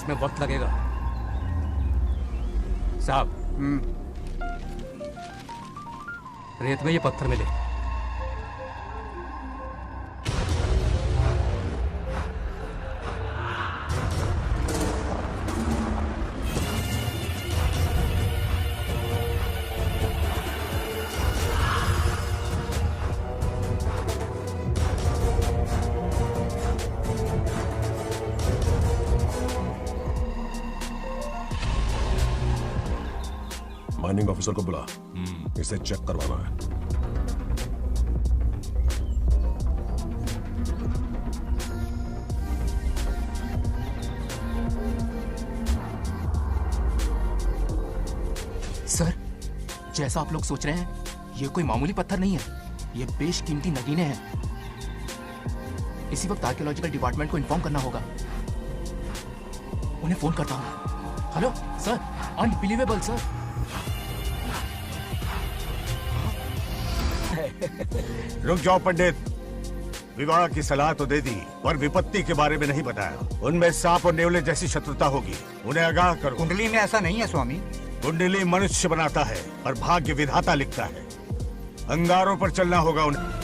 इसमें वक्त लगेगा। साहब, रेत में ये पत्थर मिले। माइनिंग ऑफिसर को बुला, इसे चेक करवाना है। सर, जैसा आप लोग सोच रहे हैं, ये कोई मामूली पत्थर नहीं है, ये बेशकीमती नगीने हैं। इसी वक्त आर्कियोलॉजिकल डिपार्टमेंट को इन्फॉर्म करना होगा। उन्हें फोन करता हूँ। Hello sir, unbelievable sir. रुक जाओ पंडित, विवाह की सलाह तो दे दी पर विपत्ति के बारे में नहीं बताया। उनमें सांप और नेवले जैसी शत्रुता होगी, उन्हें आगाह करो। कुंडली में ऐसा नहीं है स्वामी। कुंडली मनुष्य बनाता है और भाग्य विधाता लिखता है। अंगारों पर चलना होगा उन्हें।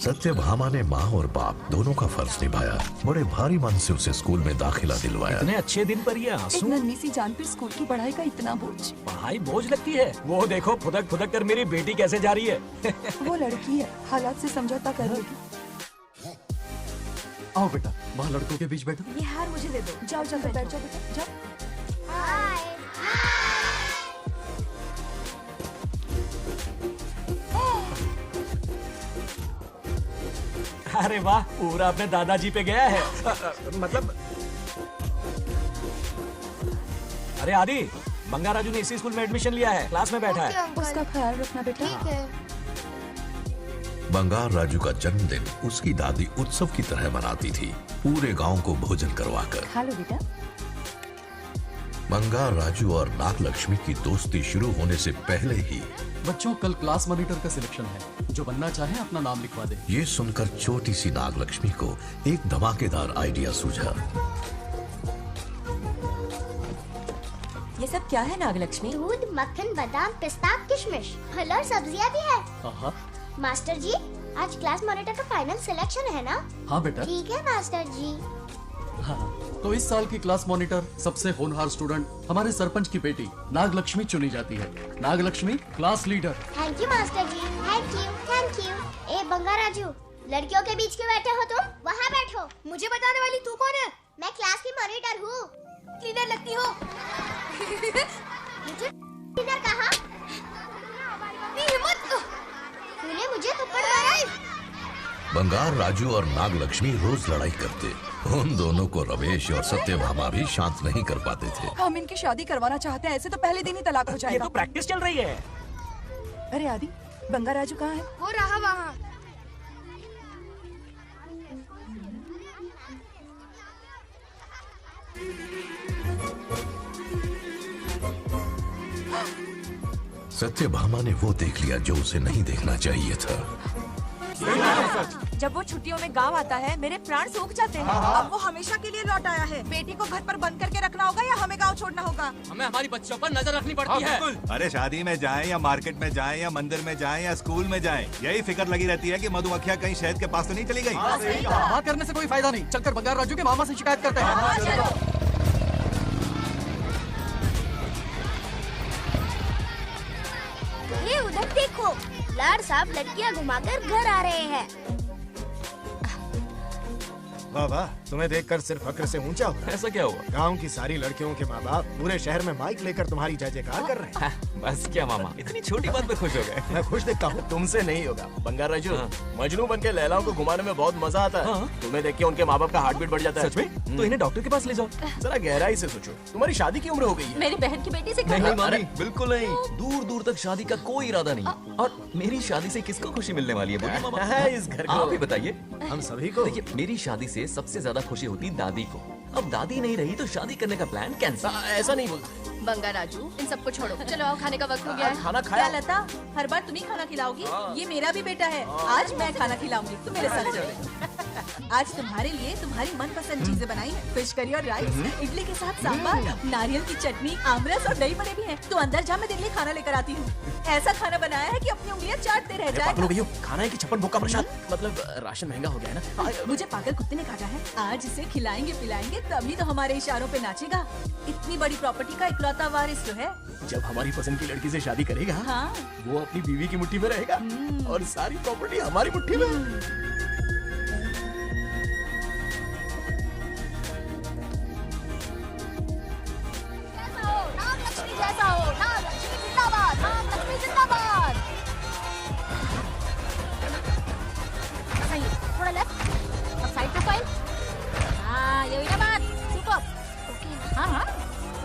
सत्यभामा ने माँ और बाप दोनों का फर्ज निभाया। बड़े भारी मन से उसे स्कूल में दाखिला दिलवाया। इतने अच्छे दिन पर ये आंसू। एक नन्ही सी जान पर स्कूल की पढ़ाई का इतना बोझ। पढ़ाई बोझ लगती है। वो देखो फुदक फुदक कर मेरी बेटी कैसे जा रही है। वो लड़की है, हालात से समझौता कर लेगी। आओ बेटा, वहाँ लड़कों के बीच बैठो। ये हार मुझे दे दो। जाओ जाओ बैठ जाओ बेटा, जाओ। अरे वाह, पूरा अपने दादाजी पे गया है। मतलब अरे आदि, बंगा राजू ने इसी स्कूल में एडमिशन लिया है, क्लास में बैठा है। उसका ख्याल रखना बेटा। ठीक है। बंगार राजू का जन्मदिन उसकी दादी उत्सव की तरह मनाती थी, पूरे गांव को भोजन करवाकर। खा लो बेटा। बंगार राजू और नागलक्ष्मी की दोस्ती शुरू होने से पहले ही बच्चों, कल क्लास मॉनिटर का सिलेक्शन है। जो बनना चाहे अपना नाम लिखवा दे। ये सुनकर छोटी सी नागलक्ष्मी को एक धमाकेदार आइडिया सूझा। ये सब क्या है नागलक्ष्मी? दूध, मक्खन, बादाम, पिस्ता, किशमिश, फल और सब्जियां भी है। हाँ मास्टर जी, आज क्लास मॉनिटर का फाइनल सिलेक्शन है ना? हाँ बेटा। ठीक है मास्टर जी। हाँ, तो इस साल की क्लास मॉनिटर सबसे होनहार स्टूडेंट हमारे सरपंच की बेटी नागलक्ष्मी चुनी जाती है। Nagalakshmi class leader. Thank you master ji, thank you thank you. ए बंगा राजू, लड़कियों के बीच क्यों बैठे हो तुम? वहाँ बैठो। मुझे बताने वाली तू कौन है? मैं क्लास की मॉनिटर हूँ। लीडर लगती हो। मुझे लीडर कहा? हिम्मत, तूने मुझे थप्पड़ मारा। बंगार राजू और नागलक्ष्मी रोज लड़ाई करते। उन दोनों को रमेश और सत्यभामा भी शांत नहीं कर पाते थे। हम इनकी शादी करवाना चाहते हैं, ऐसे तो पहले दिन ही तलाक हो ये जाएगा। तो प्रैक्टिस चल रही है। अरे आदि, बंगा राजू कहाँ है? वो रहा वहाँ। सत्यभामा ने वो देख लिया जो उसे नहीं देखना चाहिए था। जब वो छुट्टियों में गांव आता है, मेरे प्राण सूख जाते हैं। अब वो हमेशा के लिए लौट आया है। बेटी को घर पर बंद करके रखना होगा या हमें गाँव छोड़ना होगा? हमें हमारी बच्चों पर नजर रखनी पड़ती है। अरे शादी में जाएं या मार्केट में जाएं या मंदिर में जाएं या स्कूल में जाएं, यही फिक्र लगी रहती है कि मधुमक्खियाँ कहीं शहद के पास तो नहीं चली गई। बात करने से कोई फायदा नहीं। चलकर बंगार राजू के मामा से शिकायत करते हैं। ये उधर देखो, लाड साहब लड़कियां घुमाकर घर आ रहे हैं। वाह वाह, तुम्हें देखकर सिर्फ फक्र से ऊंचा हो रहा है। ऐसा क्या हुआ? गांव की सारी लड़कियों के माँ बाप पूरे शहर में माइक लेकर तुम्हारी जय जयकार कर रहे हैं। बस क्या मामा, इतनी छोटी बात पे खुश हो गए। मैं खुश दिखता हूँ। तुमसे नहीं होगा बंगार राजू। मजनू बन के लैलाओं को घुमाने में बहुत मजा आता है। तुम्हें देख के उनके माँ बाप का हार्ट बीट बढ़ जाता है। सच में? तो इन्हें डॉक्टर के पास ले जाओ। जरा गहराई से सोचो, तुम्हारी शादी की उम्र हो गई है। मेरी बहन की बेटी से नहीं मामी, बिल्कुल नहीं। दूर दूर तक शादी का कोई इरादा नहीं। और मेरी शादी से किसको खुशी मिलने वाली है? बोलिए मामा। इस घर को आप ही बताइए। हम सभी को। देखिए, मेरी शादी से सबसे ज्यादा खुशी होती दादी को। अब दादी नहीं रही तो शादी करने का प्लान कैंसिल। ऐसा नहीं बोलते। बंगा राजू, इन सबको छोड़ो, चलो आओ, खाने का वक्त हो गया है। खाना क्या खाया? लता, हर बार तुम ही खाना खिलाओगी? ये मेरा भी बेटा है, आज मैं खाना खिलाऊंगी, तुम मेरे साथ चलो। आज तुम्हारे लिए तुम्हारी मनपसंद चीजें बनाई है, फिश करी और राइस, इडली के साथ सांभर, नारियल की चटनी, आमरस और दही बड़े भी हैं। तो अंदर जा, मैं तेरे लिए खाना लेकर आती हूँ। ऐसा खाना बनाया है कि अपनी उंगलियां चाटते रह जाए। भैया खाना है कि छप्पन भोग का प्रसाद? मतलब राशन महंगा हो गया है ना। मुझे पागल कुत्ते ने काटा है, आज इसे खिलाएंगे पिलाएंगे तभी तो हमारे इशारों पे नाचेगा। इतनी बड़ी प्रॉपर्टी का इकलौता वारिस तो है। जब हमारी पसंद की लड़की से शादी करेगा, हाँ। वो अपनी बीवी की मुट्ठी में रहेगा और सारी प्रॉपर्टी हमारी मुट्ठी में। नागलक्ष्मी जैसा हो, नागलक्ष्मी जिंदाबाद, नागलक्ष्मी जिंदाबाद। सही, थोड़ा लेफ्ट, अब साइड प्रोफाइल। हाँ, ये हुई ना बात, सुपर। ओके, हाँ,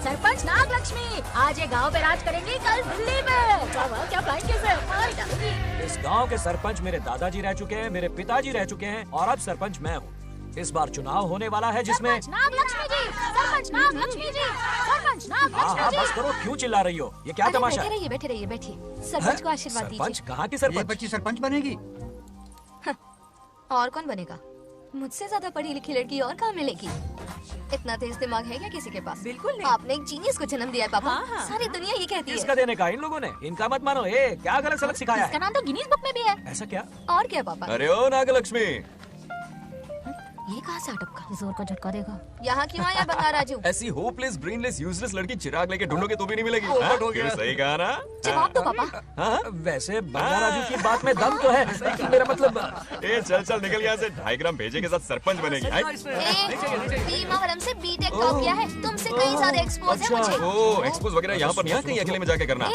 सरपंच नागलक्ष्मी आज ये गांव पे राज करेंगी, कल दिल्ली में। क्या फ्लाइंग केस है, मार डालूंगी। इस गांव के सरपंच मेरे दादाजी रह चुके हैं, मेरे पिताजी रह चुके हैं और अब सरपंच मैं हूँ। इस बार चुनाव होने वाला है जिसमें नागलक्ष्मी जी, सरपंच नागलक्ष्मी जी, सरपंच नागलक्ष्मी जी। बस करो, क्यों चिल्ला रही हो? ये क्या तमाशा है? बैठे रहिए, बैठिए। सरपंच को आशीर्वाद दीजिए। सरपंच कहाँ की सरपंच? बच्ची सरपंच बनेगी। और कौन बनेगा? मुझसे ज्यादा पढ़ी लिखी लड़की और कहाँ मिलेगी? इतना तेज दिमाग है क्या किसी के पास? बिल्कुल नहीं। आपने एक जीनियस को जन्म दिया है पापा। हाँ। सारी दुनिया ये कहती है। किसका देने का? इन लोगों ने। इनका मत मानो। क्या गलत सलत सिखाया इसका है? नाम तो गिनीज बुक में भी है। ऐसा क्या? और क्या पापा? अरे ओ नागलक्ष्मी, ये कहाँ से अटपका? जोर का झटका देगा। यहाँ क्यों आया बंगा राजू? ऐसी होपलेस ब्रेनलेस यूजलेस लड़की चिराग लेके ढूंढोगे तो भी नहीं मिलेगी। पोपट हो गया। सही कहा ना? जवाब दो पापा। हाँ? वैसे बंगा राजू की बात में दम तो है, लेकिन मेरा मतलब चल निकल यहाँ से। 2.5 ग्राम भेजे के साथ सरपंच बनेगी। भीमावरम से बीटेक टॉप किया है, तुमसे कहीं ज्यादा एक्सपोज है मुझे। ओ एक्सपोज वगैरह यहाँ पर नहीं, कहीं अकेले में जाके करना।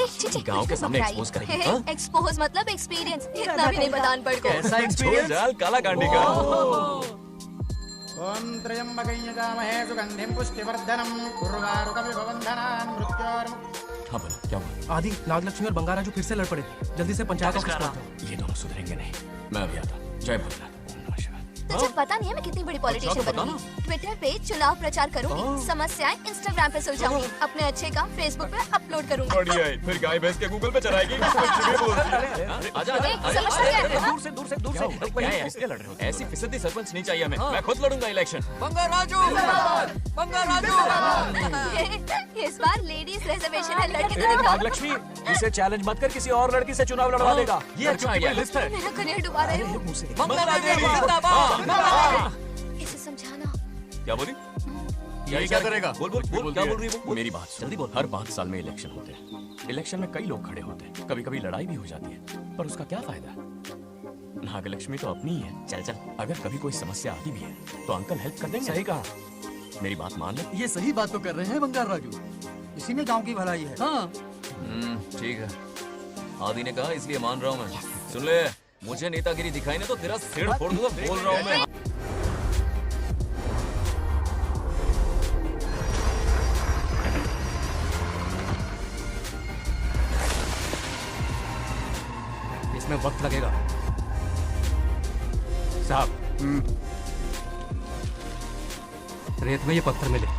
गाँव के सामने एक्सपोज करेंगे। हाँ? एक्सपोज मतलब एक्सपीरियंस, इतना भी नहीं बदान पड़ को। ऐसा एक्सपीरियंस? जाल काला कांडी का। ओम त्र्यंबकं यजामहे सुगंधिं पुष्टिवर्धनम् उर्वारुकमिव मृत्योर्मुक्तिः। हाँ बोलो, क्या हुआ? आदि, नागलक्ष्मी और बंगा राजू फिर से लड़ पड़े। जल्दी से पंचायत ऑफिस पहुंचो। ये दोनों सुधरेंगे नहीं। मैं अभी आता। जय भोलेनाथ। तुझे पता नहीं है मैं कितनी बड़ी पॉलिटिशियन बनूंगी। ट्विटर पे चुनाव प्रचार करूंगी, समस्याएं इंस्टाग्राम पे सुलझाऊंगी, अपने अच्छे काम फेसबुक पे अपलोड करूंगी। बढ़िया है, फिर गाय भैंस के गूगल पे चराएगी। किसके लड़ रहे हो? ऐसी फिसदी सरपंच नहीं चाहिए हमें। मैं खुद लड़ूंगा इलेक्शन। बंगा राजू, बंगा राजू। इस बार लेडीज रिजर्वेशन है, लड़के तो दिखाओ। नागलक्ष्मी, इसे चैलेंज मत कर, किसी और लड़की से चुनाव लड़वा देगा। ये अच्छा आइडिया लिस्ट है। मेरा करियर डुबा रहे हो। बंगा राजू जिंदाबाद। इसे समझाना। क्या बोली? ये क्या करेगा? बोल क्या बोल रही है? मेरी बात जल्दी बोल। हर 5 साल में इलेक्शन होते हैं। इलेक्शन में कई लोग खड़े होते हैं, कभी कभी लड़ाई भी हो जाती है, पर उसका क्या फायदा? नागलक्ष्मी तो अपनी ही है। चल अगर कभी कोई समस्या आती भी है तो अंकल हेल्प कर देंगे। सही कहा। मेरी बात मान ले। ये सही बात तो कर रहे हैं बंगार राजू। इसी में गांव की भलाई है। हाँ ठीक है, आदि ने कहा इसलिए मान रहा हूँ मैं। सुन ले, मुझे नेतागिरी दिखाई ना तो तेरा सिर फोड़ दूंगा, बोल रहा हूँ मैं। इसमें वक्त लगेगा साहब। रेत में ये पत्थर मिले।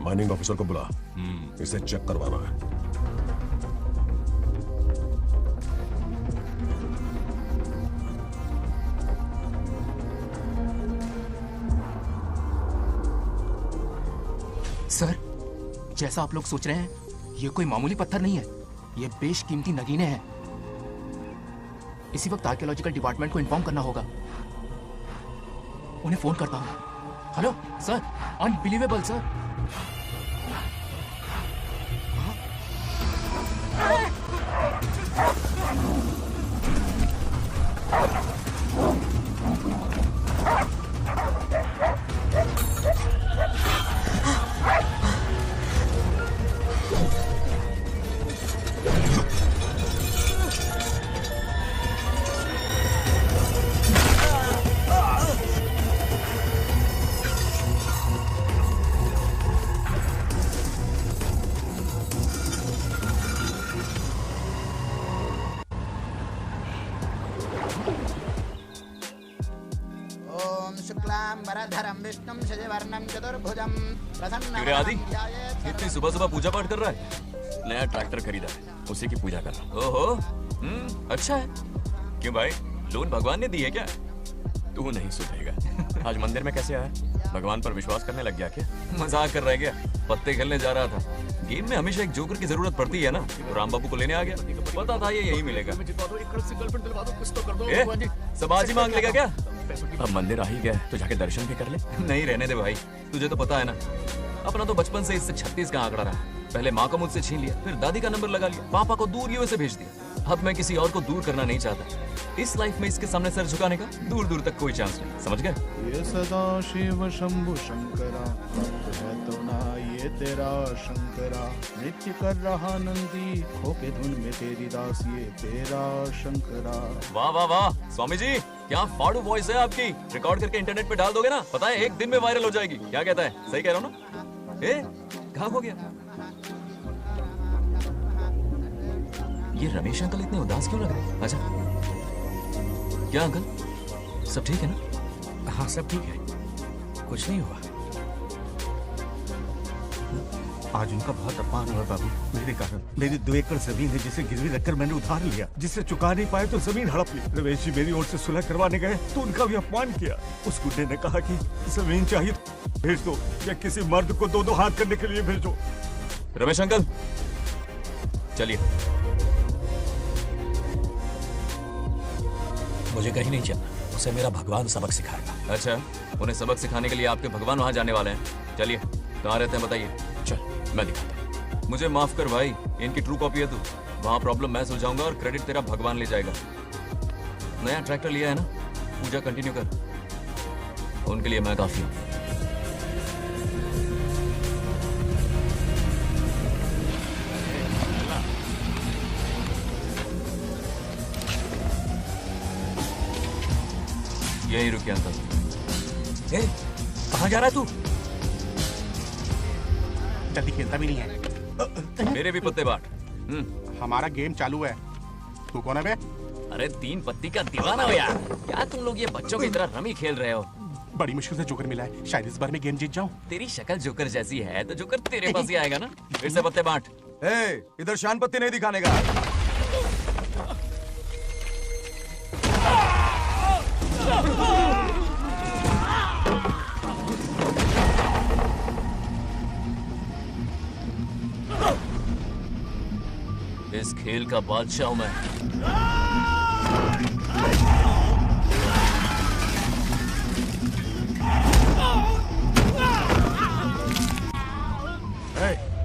माइनिंग ऑफिसर को बुला, इसे चेक करवाना है। सर, जैसा आप लोग सोच रहे हैं, ये कोई मामूली पत्थर नहीं है, ये बेशकीमती नगीने हैं। इसी वक्त आर्कियोलॉजिकल डिपार्टमेंट को इन्फॉर्म करना होगा। उन्हें फोन करता हूं। Hello sir, unbelievable sir. वरधरं विष्णुं शशिवर्णं चतुर्भुजं क्यों रे आदि? प्रसन्नं इतनी सुबह सुबह पूजा पाठ कर रहा है? नया ट्रैक्टर खरीदा है, उसी की पूजा कर रहा हूँ। ओहो, अच्छा है। क्यों भाई, लोन भगवान ने दी है क्या? तू नहीं सुधरेगा। आज मंदिर में कैसे आया? भगवान पर विश्वास करने लग गया क्या? मजाक कर रहा है क्या? पत्ते खेलने जा रहा था। गेम में हमेशा एक जोकर की जरूरत पड़ती है ना, तो राम बाबू को लेने आ गया। पता था ये यही मिलेगा। सब आज ही मांग लेगा क्या? अब मंदिर आ ही गया तो जाके दर्शन भी कर ले। नहीं रहने दे भाई, तुझे तो पता है ना, अपना तो बचपन से इससे 36 का आंकड़ा रहा। पहले माँ को मुझसे छीन लिया, फिर दादी का नंबर लगा लिया, पापा को दूर यूएसए भेज दिया। अब मैं किसी और को दूर करना नहीं चाहता। इस लाइफ में इसके सामने सर झुकाने का दूर दूर तक कोई चांस नहीं, समझ गए? ये सदा शिव शंभु शंकरा, है तो ना ये तेरा शंकरा, नृत्य कर रहा नंदी, होके धुन में तेरी दास ये तेरा शंकरा। वाह वाह वाह, स्वामी जी क्या फाड़ू वॉइस है आपकी। रिकॉर्ड करके इंटरनेट पे डाल दोगे ना, पता है 1 दिन में वायरल हो जाएगी। क्या कहता है? सही कह रहा हूँ ना? ए, कहाँ हो गया? ये रमेश अंकल इतने उदास क्यों लग रहे हैं? अच्छा, क्या अंकल सब ठीक है ना? हाँ सब ठीक है, कुछ नहीं हुआ। आज उनका बहुत अपमान हुआ बाबू, मेरे कारण। मेरी 2 एकड़ जमीन है जिसे गिरवी रखकर मैंने उधार लिया, जिसे चुका नहीं पाए तो जमीन हड़प ली। रमेश जी मेरी ओर से सुलह करवाने गए तो उनका भी अपमान किया। उस गुंडे ने कहा कि जमीन चाहिए तो भेज दो, या किसी मर्द को 2-2 हाथ करने के लिए भेजो। रमेश अंकल चलिए। मुझे कहीं नहीं चलना, उसे मेरा भगवान सबक सिखाएगा। अच्छा, उन्हें सबक सिखाने के लिए आपके भगवान वहाँ जाने वाले हैं। चलिए, कहाँ रहते हैं बताइए। चल मैं दिखाता हूँ। मुझे माफ कर भाई, इनकी ट्रू कॉपी है तू। वहाँ प्रॉब्लम मैं सुलझाऊंगा और क्रेडिट तेरा भगवान ले जाएगा। नया ट्रैक्टर लिया है ना, पूजा कंटिन्यू कर, उनके लिए मैं काफी हूँ। यही रुके अंकल। ए, कहाँ जा रहा है तू? जल्दी खेलता भी नहीं है। मेरे भी पत्ते बांट। हमारा गेम चालू है। तू कौन है बे? अरे 3 पत्ती का दीवाना हो यार। क्या तुम लोग ये बच्चों की तरह रमी खेल रहे हो? बड़ी मुश्किल से जोकर मिला है, शायद इस बार मैं गेम जीत जाऊं। तेरी शक्ल जोकर जैसी है तो जोकर तेरे पास ही आएगा ना। फिर से पत्ते बांट। इधर शान पत्ती नहीं दिखाने का। इस खेल का बादशाह हूं मैं।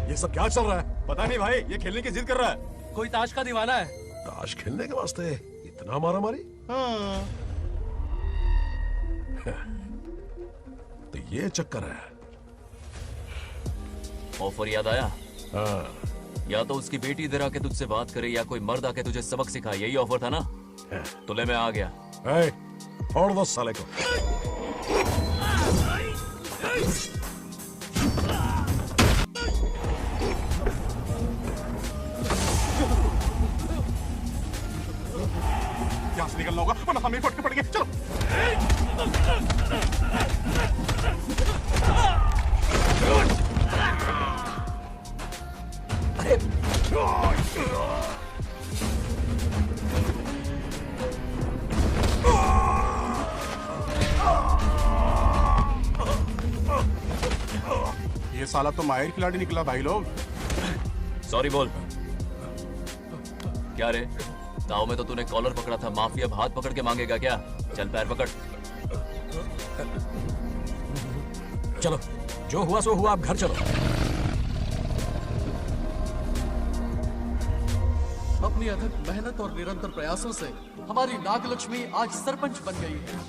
ये सब क्या चल रहा है? पता नहीं भाई, ये खेलने की जिद कर रहा है। कोई ताश का दीवाना है। ताश खेलने के वास्ते इतना मारा मारी? तो ये चक्कर है। ऑफर याद आया? हाँ। या तो उसकी बेटी इधर आके तुझसे बात करे, या कोई मर्द आके तुझे सबक सिखाए। यही ऑफर था ना? तो ले मैं आ गया। छोड़ दो साले को। यहाँ से निकलना होगा वरना हमें फटके पड़ेंगे। चलो। ये साला तो माहिर खिलाड़ी निकला भाई लोग। सॉरी बोल। क्या रे, गाँव में तो तूने कॉलर पकड़ा था, माफिया अब हाथ पकड़ के मांगेगा क्या? चल पैर पकड़। चलो, जो हुआ सो हुआ, अब घर चलो। अपनी अथक मेहनत और निरंतर प्रयासों से हमारी नागलक्ष्मी आज सरपंच बन गई है।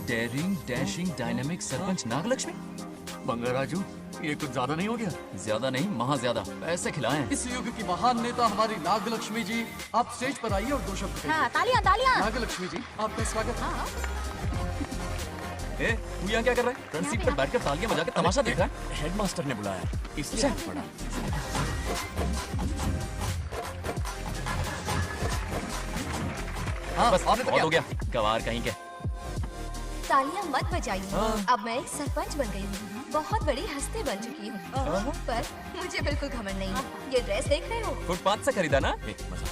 Daring, dashing, dynamic sarpanch Nagalakshmi. Bangaraju, ये कुछ ज्यादा नहीं हो गया? ज्यादा नहीं, महा ज्यादा। पैसे खिलाएं। इस युग की महान नेता हमारी नागलक्ष्मी जी, आप स्टेज पर आइए और 2 शब्द कहिए। हाँ, तालियां तालियां। नागलक्ष्मी जी, आपका स्वागत है। ए, तू यहाँ क्या कर रहा है? फ्रंट सीट पर बैठकर तालियां बजा के तमाशा देख रहा है? हेडमास्टर ने बुलाया, इसलिए पड़ा। हाँ, बस बहुत हो गया, गवार कहीं के। तालियां मत बजाइए, अब मैं एक सरपंच बन गई हूँ, बहुत बड़ी हस्ती बन चुकी हूँ, पर मुझे बिल्कुल घमंड नहीं है। ये ड्रेस देख रहे हो? फुटपाथ से खरीदा ना?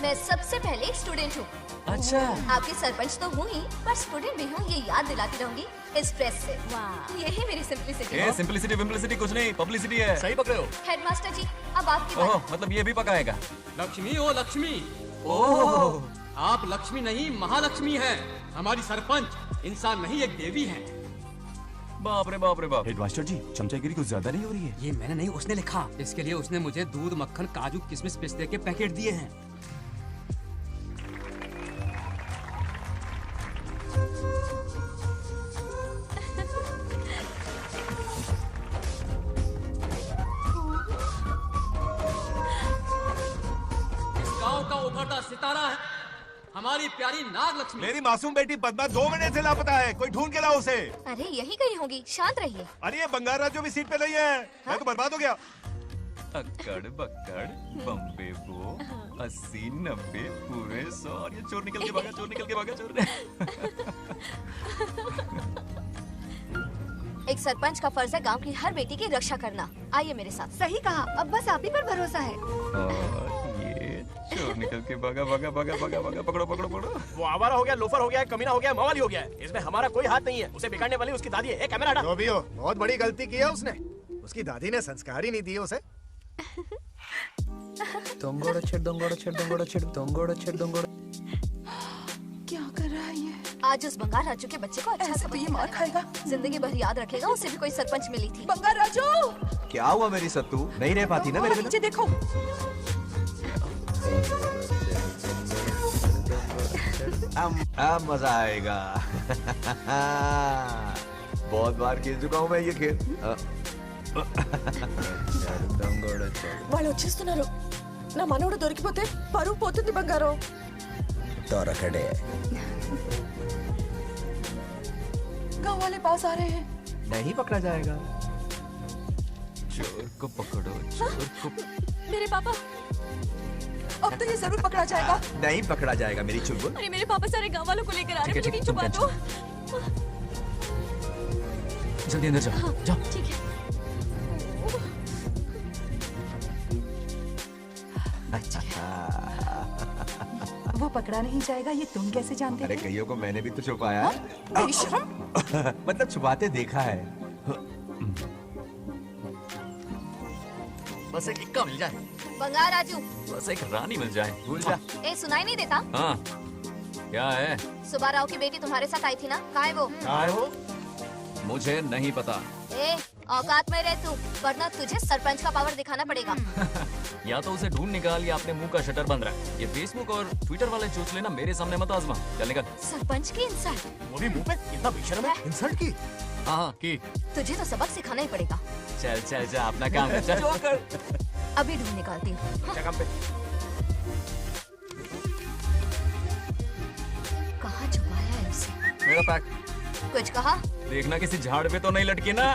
मैं सबसे पहले एक स्टूडेंट हूँ। अच्छा। आपकी सरपंच तो हूँ ही, पर स्टूडेंट भी हूँ, ये याद दिलाती रहूंगी इस ड्रेस से। यही मेरी सिंपलिसिटी है। सिंपलिसिटी विम्पलिसिटी कुछ नहीं, पब्लिसिटी है। सही पकड़े हो। हेडमास्टर जी, अब आपकी बारी। ओह, मतलब ये भी पकाएगा। लक्ष्मी ओ लक्ष्मी, ओह आप लक्ष्मी नहीं महालक्ष्मी हैं। हमारी सरपंच इंसान नहीं एक देवी है। बाप रे बाप रे बाप। हेडमास्टर जी, चमचागिरी कुछ ज्यादा नहीं हो रही है? ये मैंने नहीं, उसने लिखा। इसके लिए उसने मुझे दूध, मक्खन, काजू, किशमिश, पिस्ते के पैकेट दिए हैं। इस गांव का उभरता सितारा है हमारी प्यारी नाग लक्ष्मी। मेरी मासूम बेटी पद्मा 2 महीने से लापता है, कोई ढूंढ के लाओ उसे। अरे यही कहीं होगी, शांत रहिए। अरे ये बंगार राजू भी सीट पे नहीं है, मैं तो बर्बाद हो गया। अक्कड़ बक्कड़ बम्बे बो 80 90 पूरे 100 और ये चोर निकल के भागा, चोर निकल के भागा, चोर। एक सरपंच का फर्ज है गांव की हर बेटी की रक्षा करना। आइए मेरे साथ। सही कहा, अब बस आप ही पर भरोसा है। और ये चोर निकल के भागा भागा भागा भागा भागा, पकड़ो पकड़ो पकड़ो। वो आवारा हो गया, लोफर हो गया, कमीना हो गया, मवाली हो गया है। इसमें हमारा कोई हाथ नहीं है। उसे बिगाड़ने वाली उसकी दादी है। ए, कैमरा हटा। जो भी हो, बहुत बड़ी गलती की है उसने। उसकी दादी ने संस्कार ही नहीं दिए उसे। क्या कर रहा है ये? आज उस बंगार राजू के बच्चे को अच्छा ऐसे ये मार खाएगा। जिंदगी भर याद रखेगा। उसे भी कोई सरपंच मिली थी। बंगार राजू, क्या हुआ मेरी सत्तू? नहीं रह पाती ना मेरे बिना? नीचे देखो। अब मजा आएगा। बहुत बार खेल चुका हूँ मैं ये खेल। వాళ్ళు వచ్చేస్తున్నారు. నా మనవడు దొరికిపోతే పరువు పోతుంది బంగారం. दौरखड़े गांव वाले पास आ रहे हैं. नहीं पकड़ा जाएगा। चोर को पकड़ो, चोर को। मेरे पापा, अब तो ये जरूर पकड़ा जाएगा. नहीं पकड़ा जाएगा मेरी चुलबुल। अरे मेरे पापा सारे गांव वालों को लेकर आ रहे हैं. मुझे नहीं छुपा दो. जल्दी अंदर जाओ। जाओ। ठीक है. वो पकड़ा नहीं जाएगा ये तुम कैसे जानते हो? अरे कईयों को मैंने भी तो छुपाया है। मतलब छुपाते देखा है। बस एक इक्का मिल जाए। बंगार राजू, बस एक रानी मिल जाए। भूल जा। ए सुनाई नहीं देता? हाँ, क्या है? सुबह राव की बेटी तुम्हारे साथ आई थी ना? कहाँ है वो? कहाँ है वो? मुझे नहीं पता। ए, औकात में रह तू, वरना तुझे सरपंच का पावर दिखाना पड़ेगा। या तो उसे ढूंढ निकाल या अपने मुंह का शटर बंद रख। ये फेसबुक और ट्विटर वाले चोचले ना मेरे सामने मत आजमा। चल निकल। सरपंच की इंसल्ट। वो भी मुंह पे? इतना बेशर्म है। इंसल्ट की? हाँ की। तुझे तो सबक सिखाना ही पड़ेगा। चल चल जा, अपना काम कर। चल। अभी ढूंढ निकालती हूँ। कहाँ छुपाया है उसे? मेरा पैक। कुछ कहा? देखना किसी झाड़ पे तो नहीं लटकी ना।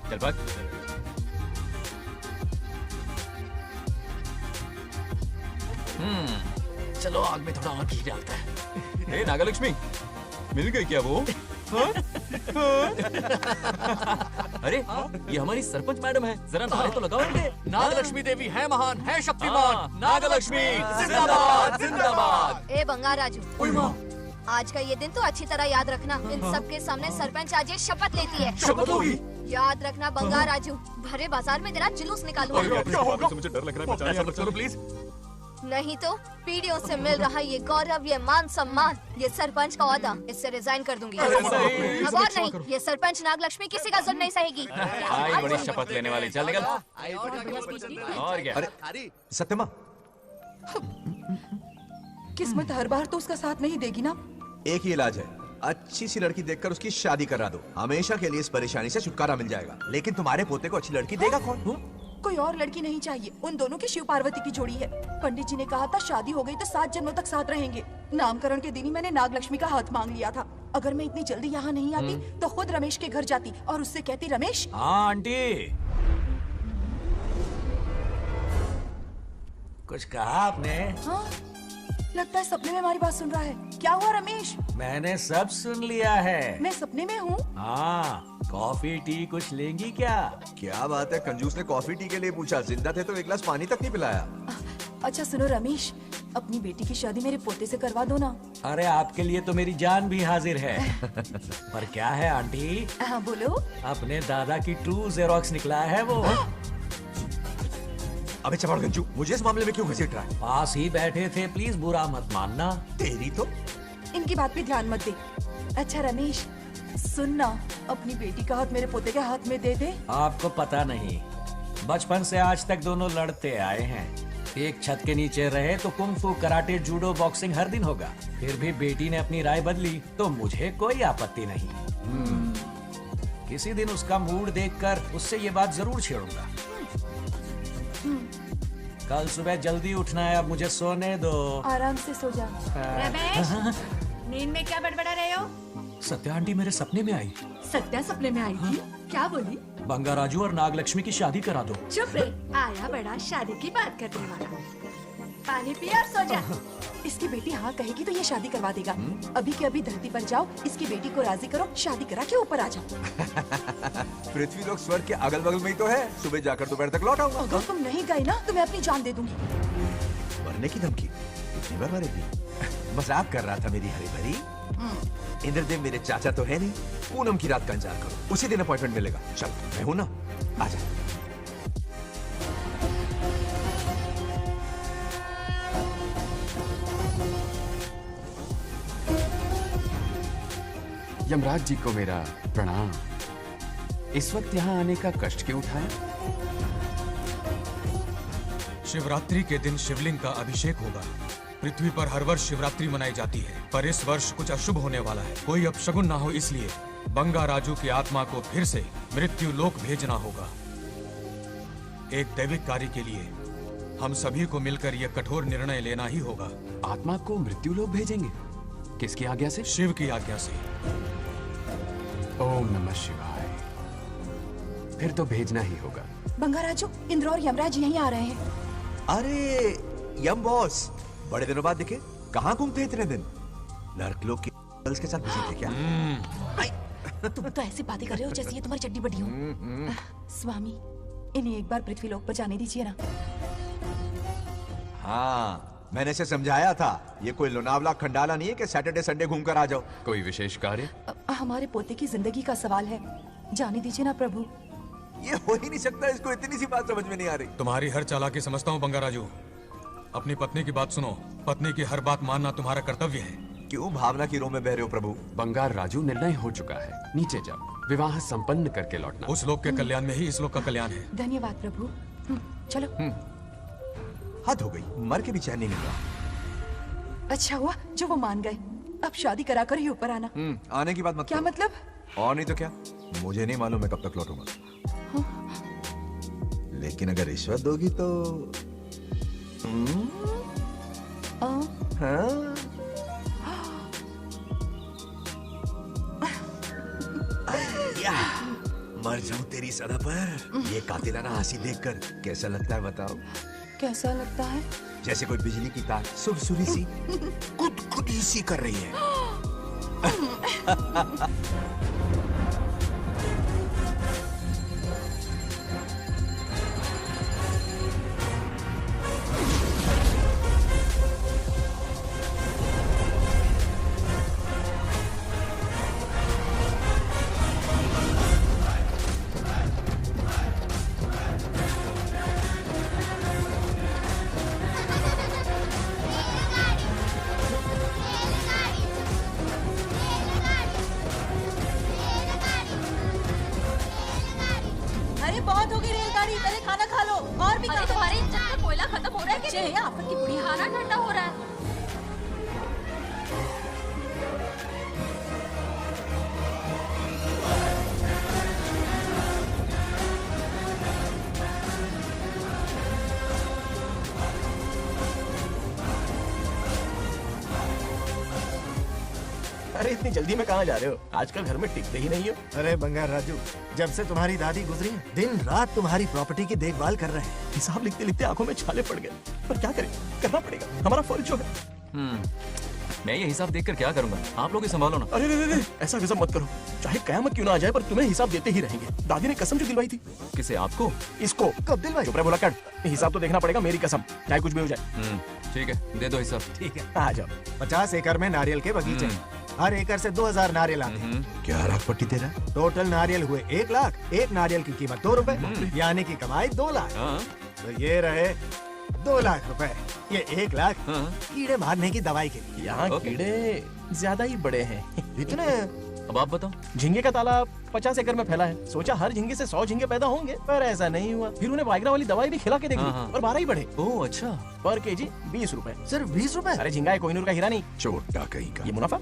चल भाग। चलो आग में थोड़ा और घी डालता है। ए नागलक्ष्मी, मिल गई क्या वो? हाँ? अरे ये हमारी सरपंच मैडम है, जरा नारे तो लगाओ इनके। नागलक्ष्मी देवी है महान, है शक्तिमान। नागलक्ष्मी जिंदाबाद जिंदाबाद। ए बंगार राजू, आज का ये दिन तो अच्छी तरह याद रखना। इन सबके सामने सरपंच आज ये शपथ लेती है। शपथ होगी? याद रखना बंगार राजू, भरे बाजार में तेरा जुलूस निकालूंगा। मुझे डर लग रहा है, बचाइए छोड़ो प्लीज। नहीं तो पीढ़ियों से मिल रहा ये गौरव, ये मान सम्मान, ये सरपंच का ओहदा, इससे रिजाइन कर दूंगी। अब और नहीं, ये सरपंच नागलक्ष्मी किसी का जुल्म नहीं सहेगी। आई बड़ी शपथ लेने वाली। चल निकल। और क्या? अरे सत्यमा, किस्मत हर बार तो उसका साथ नहीं देगी ना। एक ही इलाज है, अच्छी सी लड़की देखकर उसकी शादी करा दो। हमेशा के लिए इस परेशानी से छुटकारा मिल जाएगा। लेकिन तुम्हारे पोते को अच्छी लड़की देगा कौन? कोई और लड़की नहीं चाहिए, उन दोनों की शिव पार्वती की जोड़ी है। पंडित जी ने कहा था शादी हो गई तो 7 जन्मों तक साथ रहेंगे। नामकरण के दिन ही मैंने नागलक्ष्मी का हाथ मांग लिया था। अगर मैं इतनी जल्दी यहाँ नहीं आती तो खुद रमेश के घर जाती और उससे कहती, रमेश। हाँ आंटी, कुछ कहा आपने? हाँ? लगता है सपने में हमारी बात सुन रहा है। क्या हुआ रमेश? मैंने सब सुन लिया है। मैं सपने में हूँ? हाँ, कॉफी टी कुछ लेंगी क्या? क्या बात है, कंजूस ने कॉफी टी के लिए पूछा, जिंदा थे तो एक गिलास पानी तक नहीं पिलाया। अच्छा सुनो रमेश, अपनी बेटी की शादी मेरे पोते से करवा दो ना। अरे आपके लिए तो मेरी जान भी हाजिर है। पर क्या है आंटी? हाँ बोलो। अपने दादा की ट्रू जेरोक्स निकला है वो। अबे चमाड़ गंजू, मुझे इस मामले में क्यों घसीट रहा है? पास ही बैठे थे, प्लीज बुरा मत मानना। तेरी तो इनकी बात पे ध्यान मत दे। अच्छा रमेश सुन ना, अपनी बेटी का हाथ मेरे पोते के हाथ में दे दे। आपको पता नहीं, बचपन से आज तक दोनों लड़ते आए हैं। एक छत के नीचे रहे तो कुंफू, कराटे, जूडो, बॉक्सिंग हर दिन होगा। फिर भी बेटी ने अपनी राय बदली तो मुझे कोई आपत्ति नहीं। किसी दिन उसका मूड देखकर उससे ये बात जरूर छेड़ूंगा। कल सुबह जल्दी उठना है, अब मुझे सोने दो। आराम से सो जा। रमेश, नींद में क्या बड़बड़ा रहे हो? सत्या आंटी मेरे सपने में आई। सत्या सपने में आई थी? क्या बोली? बंगा राजू और नागलक्ष्मी की शादी करा दो। चुप रे, आया बड़ा शादी की बात करने वाला। पानी पी और सो जा। इसकी बेटी हाँ कहेगी तो ये शादी करवा देगा। अभी के अभी धरती पर जाओ, इसकी बेटी को राजी करो, शादी करा के ऊपर आ जाओ। पृथ्वी लोग स्वर्ग के अगल बगल में ही तो है, सुबह जाकर दोपहर तक लौट आऊंगा। अगर तुम नहीं गए ना तो मैं अपनी जान दे दूंगी। मरने की धमकी? कितनी बार मरेगी? मजाक कर रहा था मेरी हरी भरी। इंद्रदेव मेरे चाचा तो है नहीं। पूनम की रात का इंतजार करो, उसी दिन अपॉइंटमेंट मिलेगा। चल मैं हूं ना, आजा। यमराज जी को मेरा प्रणाम। इस वक्त यहाँ आने का कष्ट क्यों उठाया? शिवरात्रि के दिन शिवलिंग का अभिषेक होगा। पृथ्वी पर हर वर्ष शिवरात्रि मनाई जाती है, पर इस वर्ष कुछ अशुभ होने वाला है। कोई अपशगुन ना हो, इसलिए बंगा राजू की आत्मा को फिर से मृत्यु लोक भेजना होगा। एक दैविक कार्य के लिए हम सभी को मिलकर यह कठोर निर्णय लेना ही होगा। आत्मा को मृत्यु लोक भेजेंगे? किसकी आज्ञा से? शिव की आज्ञा से। ओम नमः शिवाय। फिर तो भेजना ही होगा। बंगा राजू, इंद्र और यमराज यहीं आ रहे हैं। अरे यम बॉस, बड़े दिनों बाद दिखे। कहाँ घूमते इतने दिन? लड़क लोग के गर्ल्स के साथ बिजी थे क्या? तुम तो ऐसी बातें कर रहे हो जैसे ये तुम्हारी चड्डी बड़ी हो। स्वामी, इन्हें एक बार पृथ्वी लोक पर जाने दीजिए ना। हाँ, मैंने इसे समझाया था। ये कोई लोनावला खंडाला नहीं है कि सैटरडे संडे घूम कर आ जाओ। कोई विशेष कार्य? हमारे पोते की जिंदगी का सवाल है, जाने दीजिए ना प्रभु। ये हो ही नहीं सकता, इसको इतनी सी बात समझ में नहीं आ रही। तुम्हारी हर चालाकी समझता हूँ बंगा राजू। अपनी पत्नी की बात सुनो, पत्नी की हर बात मानना तुम्हारा कर्तव्य है। क्यों भावना की रोह में बह रहे हो प्रभु? बंगार राजू, निर्णय हो चुका है, नीचे जाओ, विवाह संपन्न करके लौटना। उस लोक के कल्याण में ही इस लोक का कल्याण है। धन्यवाद प्रभु। चलो। हद हो गई, मर के भी चैन नहीं मिला। अच्छा हुआ जो वो मान गए। अब शादी करा कर ही ऊपर आना। आने की बात मत क्या मतलब? और नहीं तो क्या, मुझे नहीं मालूम मैं कब तक लौटूंगा। लेकिन अगर रिश्वत दोगी तो हाँ? मर जाऊं तेरी सदा पर। ये कातिलाना हंसी देखकर कैसा लगता है बताओ? कैसा लगता है? जैसे कोई बिजली की तार सुरसुरी सी गुदगुदी सी कर रही है। अरे बहुत हो गई रेलगाड़ी, पहले खाना खा लो। और भी अरे तुम्हारे इंजन में कोयला खत्म हो रहा है चले आपन की बुढ़ी खाना ठंडा हो रहा है। अरे इतनी जल्दी में कहाँ जा रहे हो? आजकल घर में टिकते ही नहीं हो। अरे बंगार राजू, जब से तुम्हारी दादी गुजरी है, दिन रात तुम्हारी प्रॉपर्टी की देखभाल कर रहे हैं। हिसाब लिखते लिखते आंखों में छाले पड़ गए, पर क्या करें, करना पड़ेगा, हमारा फर्ज जो है। मैं ये हिसाब देखकर क्या करूंगा? आप लोग ही संभालो ना। अरे रे, ऐसा गजब मत करो। चाहे कयामत क्यों ना आ जाए पर तुम्हें हिसाब देते ही रहेंगे। दादी ने कसम जो दिलवाई थी। किसे? आपको? इसको कब दिलवाई? चुप रहे बोला कर। हिसाब तो देखना पड़ेगा, मेरी कसम, चाहे कुछ भी हो जाए। ठीक है, दे दो हिसाब। ठीक है, आ जाओ। 50 एकड़ में नारियल के बगीचे, हर एकड़ से 2000 नारियल आते हैं। क्या राग पट्टी दे रहा है? टोटल नारियल हुए 1 लाख। एक नारियल की कीमत 2 रुपए, यानी कि कमाई 2 लाख। तो ये रहे 2 लाख रुपए। ये 1 लाख कीड़े मारने की दवाई के लिए। यहाँ कीड़े ज्यादा ही बड़े हैं। इतने? अब आप बताओ। झींगे का तालाब 50 एकड़ में फैला है। सोचा हर झींगे से 100 झींगे पैदा होंगे, पर ऐसा नहीं हुआ। फिर उन्हें वाइग्रा वाली दवाई भी खिला के देखी और 12 ही बढ़े। ओह अच्छा। पर केजी 20 रुपए। सिर्फ 20 रुपए? अरे झींगा है, कोहिनूर का हीरा नहीं। छोटा कहीं का। ये मुनाफा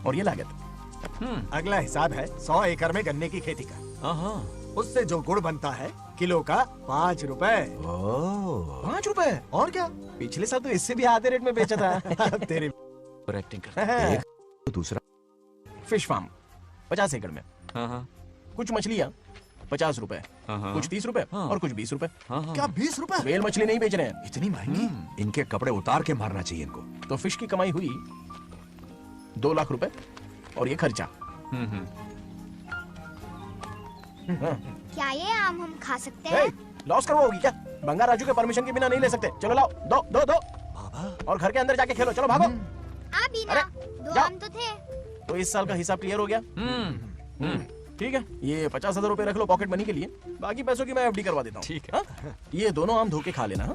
और ये लागत। अगला हिसाब है 100 एकड़ में गन्ने की खेती का। उससे जो गुड़ बनता है किलो का 5 रुपए। 5 रुपए? और क्या, पिछले साल तो इससे भी आधे रेट में बेचा था। तेरे एक्टिंग कर। दूसरा फिश फार्म 50 एकड़ में। कुछ मछलियाँ 50 रुपए, कुछ 30 रुपए और कुछ 20 रुपए। क्या 20 रुपए? वेल मछली नहीं बेच रहे हैं। इतनी महंगी? इनके कपड़े उतार के मारना चाहिए इनको। तो फिश की कमाई हुई 2 लाख रुपए और ये खर्चा। क्या ये आम हम खा सकते हैं? लॉस करवाओगी क्या? बंगा राजू के परमिशन के बिना नहीं ले सकते। चलो लाओ, दो दो दो। और घर के अंदर जाके खेलो। चलो भागो। अभी ना, 2 आम तो थे। तो इस साल का हिसाब क्लियर हो गया? ठीक है, ये 50,000 रुपए रख लो पॉकेट मनी के लिए। बाकी पैसों की मैं एफडी करवा देता हूँ। ठीक है। ये दोनों आम धोके खा लेना।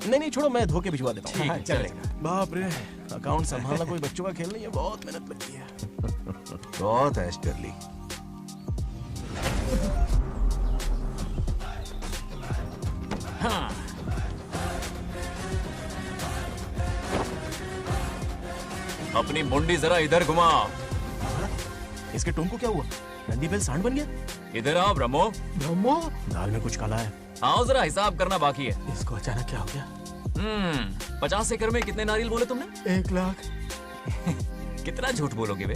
नहीं छोड़ो, मैं धोके भिजवा देता हूँ। ठीक है, चलेगा। बाप रे, अकाउंट संभालना कोई बच्चों का खेल नहीं है, बहुत मेहनत लगती है। बहुत ऐश कर ली। अपनी मुंडी जरा इधर घुमा। इसके टोन को क्या हुआ? नंदी बैल सांड बन गया? इधर आओ ब्रह्मो। ब्रह्मो? दाल में कुछ काला है। आओ जरा हिसाब करना बाकी है। इसको अचानक क्या हो गया? 50 एकड़ में कितने नारियल बोले तुमने? 1 लाख। कितना झूठ बोलोगे बे?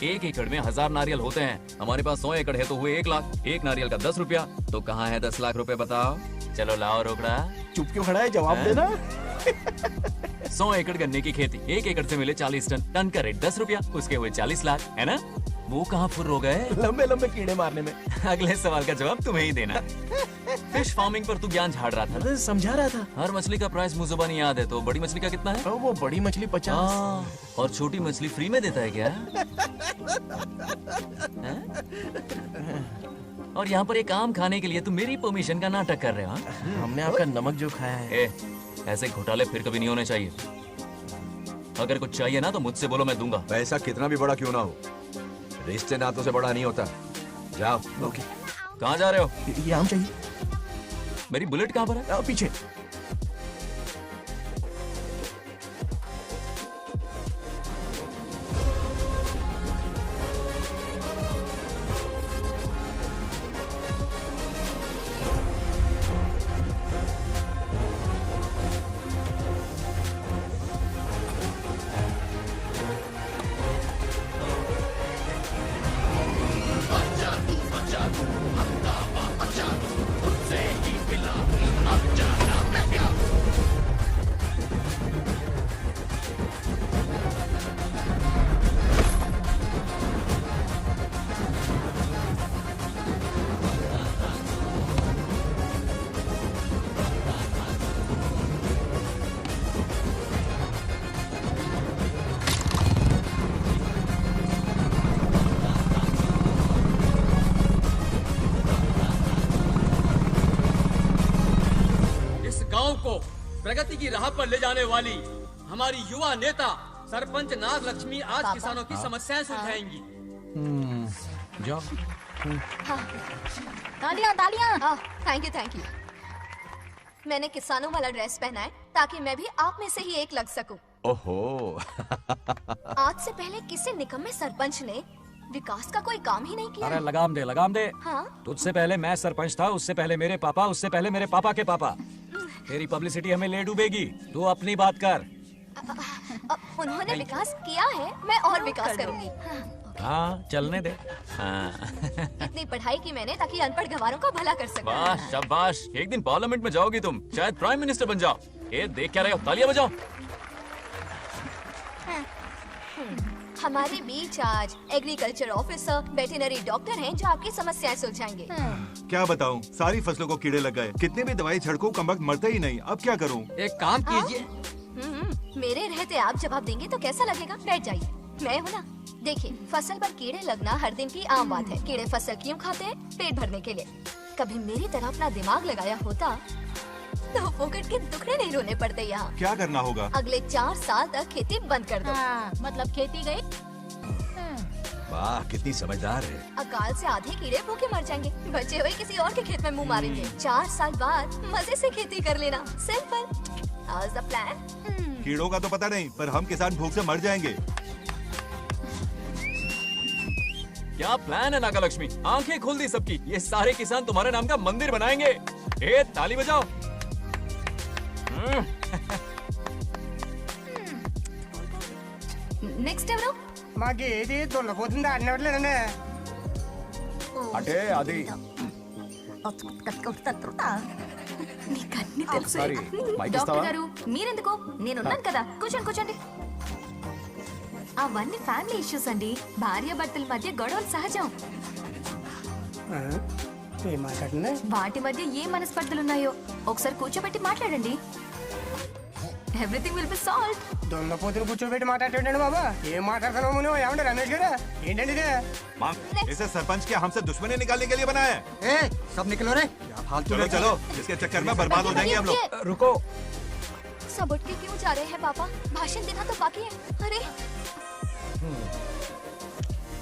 1 एकड़ में 1000 नारियल होते हैं। हमारे पास 100 एकड़ है तो हुए 1 लाख। एक नारियल का 10 रुपया। तो कहाँ है 10 लाख रुपए बताओ? चलो लाओ रोकड़ा। चुप क्यों खड़ा है? जवाब देना। 100 एकड़ गन्ने की खेती, 1 एकड़ से मिले 40 टन। टन का रेट 10 रुपया, उसके हुए 40 लाख, है ना? वो कहाँ फुर हो गए? लंबे लंबे कीड़े मारने में। अगले सवाल का जवाब तुम्हें ही देना। फिश फार्मिंग पर तू ज्ञान झाड़ रहा था ना? समझा रहा था। हर मछली का प्राइस मुझे जुबानी याद है, तो बड़ी मछली का कितना है? वो बड़ी मछली 50 और छोटी मछली फ्री में देता है क्या? और यहाँ पर एक आम खाने के लिए तुम मेरी परमिशन का नाटक कर रहे हो? हमने आपका नमक जो खाया है। ऐसे घोटाले फिर कभी नहीं होने चाहिए। अगर कुछ चाहिए ना तो मुझसे बोलो, मैं दूंगा। पैसा कितना भी बड़ा क्यों ना हो, रिश्ते नातों से बड़ा नहीं होता। जाओ। ओके। कहाँ जा रहे हो? ये आम चाहिए। मेरी बुलेट कहाँ पर है? पीछे। प्रगति की राह पर ले जाने वाली हमारी युवा नेता सरपंच नाग लक्ष्मी आज किसानों की समस्याएं सुलझाएंगी। जाओ। तालियां तालियां। Thank you. मैंने किसानों वाला ड्रेस पहना है ताकि मैं भी आप में से ही एक लग सकूं। ओहो। आज से पहले किसी निकम्मे सरपंच ने विकास का कोई काम ही नहीं किया। अरे लगाम दे। हाँ? तुझसे पहले मैं सरपंच था, उससे पहले मेरे पापा, उससे पहले मेरे पापा के पापा। तेरी पब्लिसिटी हमें ले डूबेगी। तू अपनी बात कर। उन्होंने विकास किया है, मैं और विकास करूंगी। हाँ, चलने दे। इतनी पढ़ाई की मैंने ताकि अनपढ़ गंवारों का भला कर सकूं। वाह शाबाश, एक दिन पार्लियामेंट में जाओगी तुम, शायद प्राइम मिनिस्टर बन जाओ। ये देख क्या रहे हो, तालियां बजाओ। हमारे बीच आज एग्रीकल्चर ऑफिसर, वेटरनरी डॉक्टर हैं जो आपकी समस्याएं सुलझाएंगे। क्या बताऊं, सारी फसलों को कीड़े लग गए। कितने भी दवाई छिड़कूं कम वक्त मरते ही नहीं। अब क्या करूं? एक काम कीजिए। मेरे रहते आप जवाब देंगे तो कैसा लगेगा? बैठ जाइए, मैं हूँ ना। देखिए, फसल पर कीड़े लगना हर दिन की आम बात है। कीड़े फसल क्यों खाते हैं? पेट भरने के लिए। कभी मेरी तरह अपना दिमाग लगाया होता तो फोकट के टुकड़े नहीं रोने पड़ते यहाँ। क्या करना होगा? अगले 4 साल तक खेती बंद कर दो। मतलब खेती गई। वाह, कितनी समझदार है। अकाल से आधे कीड़े भूखे मर जाएंगे, बचे हुए किसी और के खेत में मुंह मारेंगे। 4 साल बाद मजे से खेती कर लेना। सिंपल। How's the plan? कीड़ों का तो पता नहीं, पर हम किसान भूख से मर जाएंगे। क्या प्लान है नागालक्ष्मी? आंखें खोल दी सबकी। ये सारे किसान तुम्हारे नाम का मंदिर बनाएंगे। ए, ताली बजाओ। నెక్స్ట్ ఎవరు? మాకి ఏది దొల్లపోతుంది ఆడినట్లేదండి. అంటే అది నీకన్నీ తెలుసు. ఒకసారి మైక్ ఇస్తావా? డాక్టర్ గారు మీరెందుకు? నేనున్నాను కదా, కూర్చోండి కూర్చోండి. అవన్నీ ఫ్యామిలీ ఇష్యూస్ అండి. భార్య భర్తల మధ్య గొడవలు సహజం. ఏం మాట్లాడుతుంది? వాటి మధ్య ఏ మనస్పర్ధలు ఉన్నాయో ఒకసారి కూర్చోబెట్టి మాట్లాడండి. Everything will be solved. దొల్లపోతులు కూర్చోబెట్టి మాట్లాడేటండి బాబా. ఏం మాట్లాడుతున్నావు నువ్వు? ఏమంటే రమేష్ గారు ఏంటండి ఇది? इसे सरपंच के हमसे दुश्मनी निकालने के लिए बनाया है। सब निकलो रे। चलो चलो, इसके चक्कर में बर्बाद हो जाएंगे हम लोग। रुको। सब उठ के क्यों जा रहे हैं पापा? भाषण देना तो बाकी है। अरे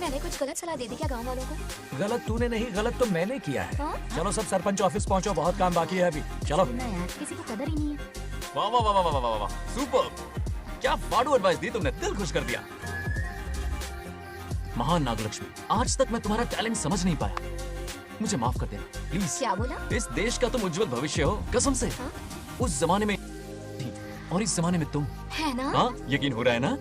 मैंने कुछ गलत सलाह दे दी क्या गांव वालों को? गलत तूने नहीं, गलत तो मैंने किया है। हाँ? चलो सब सरपंच ऑफिस पहुंचो, बहुत काम बाकी है अभी। चलो। किसी को कदर ही नहीं है। वाह वाह वाह वाह वाह वाह, सुपर। क्या फाड़ू एडवाइस दी तुमने, दिल खुश कर दिया। महान नागलक्ष्मी, आज तक मैं तुम्हारा टैलेंट समझ नहीं पाया। मुझे माफ कर देना प्लीज। क्या बोला? इस देश का तुम उज्जवल भविष्य हो, कसम से। उस जमाने में थी और इस जमाने में तुम। है ना? हाँ, यकीन हो रहा है ना?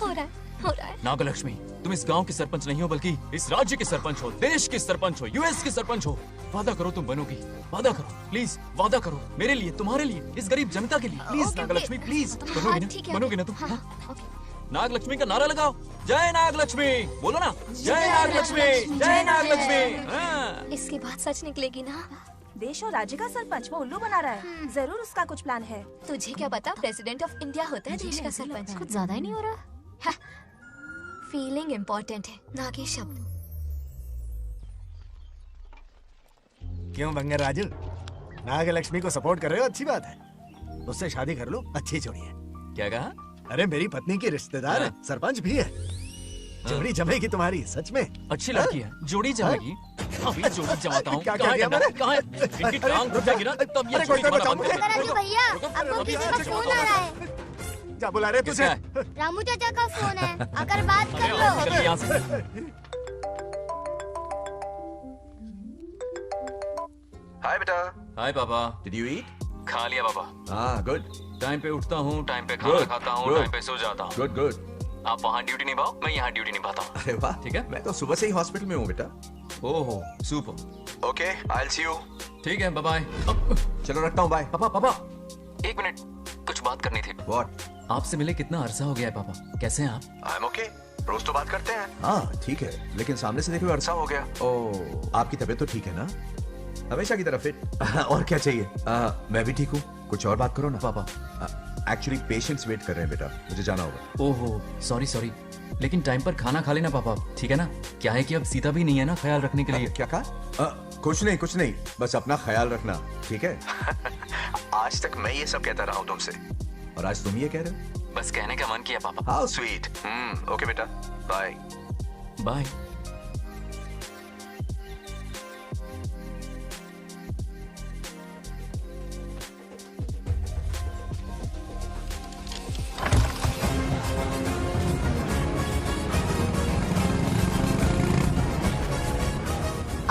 हो रहा है, हो रहा है। नागलक्ष्मी, तुम इस गांव के सरपंच नहीं हो, बल्कि इस राज्य के सरपंच हो, देश के सरपंच हो, यूएस के सरपंच हो। वादा करो तुम बनोगी, वादा करो प्लीज, वादा करो मेरे लिए, तुम्हारे लिए, इस गरीब जनता के लिए। प्लीज नागलक्ष्मी, प्लीज बनोगी ना? बनोगी ना तुम? नागलक्ष्मी का नारा लगाओ। जय नागलक्ष्मी, बोलो ना। जय नागलक्ष्मी, जय नागलक्ष्मी। इसके बाद सच निकलेगी ना? देश और राज्य का सरपंच वो उल्लू बना रहा है। जरूर उसका कुछ प्लान है। तुझे क्या पता, प्रेसिडेंट ऑफ इंडिया होता है देश का सरपंच। कुछ ज्यादा ही नहीं हो रहा? फीलिंग इम्पोर्टेंट है, ना कि शब्द। क्यों बंगर राजू, नागलक्ष्मी को सपोर्ट कर रहे हो? अच्छी बात है, उससे शादी कर लो, अच्छी जोड़ी है। क्या कहा? अरे मेरी पत्नी की रिश्तेदार है, सरपंच भी है। जोड़ी जमेगी तुम्हारी, सच में। अच्छी लड़की है, जोड़ी जमेगी। अभी जोड़ी जमाता हूँ। क्या कह दिया मैंने? कहाँ है? इनकी टांग टूट जाएगी ना, तब ये जोड़ी जमाना बंद कर देंगे। भैया, आपको किसी का फोन आ रहा है। क्या बुला रहे तुझे? रामू चाचा का फोन है, आकर बात कर लो। चल यहाँ से। हाय बेटा। हाय पापा। Did you eat? खा लिया पापा। हाँ, गुड। टाइम पे उठता हूँ, टाइम पे खाना खाता हूँ, टाइम पे सो जाता हूँ। Good good. आप वहाँ ड्यूटी निभाओ, मैं यहाँ ड्यूटी निभाता हूँ। अरे वाह, ठीक है। मैं तो सुबह से ही हॉस्पिटल में हूँ बेटा। ओहो, super. Okay, I will see you. ठीक है, बाय। चलो रखता हूँ, बाय। पापा, एक मिनट, कुछ बात करनी थी। What? आपसे मिले कितना अरसा हो गया है पापा, कैसे हैं आप? आई एम ओके, रोज तो बात करते हैं। हाँ ठीक है, लेकिन सामने से देखे हुए अरसा हो गया। ओह, आपकी तबीयत तो ठीक है ना? हमेशा की तरह फिट। और क्या चाहिए? मैं भी ठीक हूँ, कुछ और बात करो ना। पापा, एक्चुअली पेशेंट्स वेट कर रहे हैं बेटा, मुझे जाना होगा। ओहो, सॉरी, लेकिन टाइम पर खाना खा लेना पापा, ठीक है ना? क्या है कि अब सीता भी नहीं है ना ख्याल रखने के लिए। क्या कहा? कुछ नहीं, बस अपना ख्याल रखना, ठीक है? आज तक मैं ये सब कहता रहा हूँ तुमसे, और आज तुम ये कह रहे हो? बस कहने का मन किया पापा। How sweet. ओके बेटा, बाय। बाय।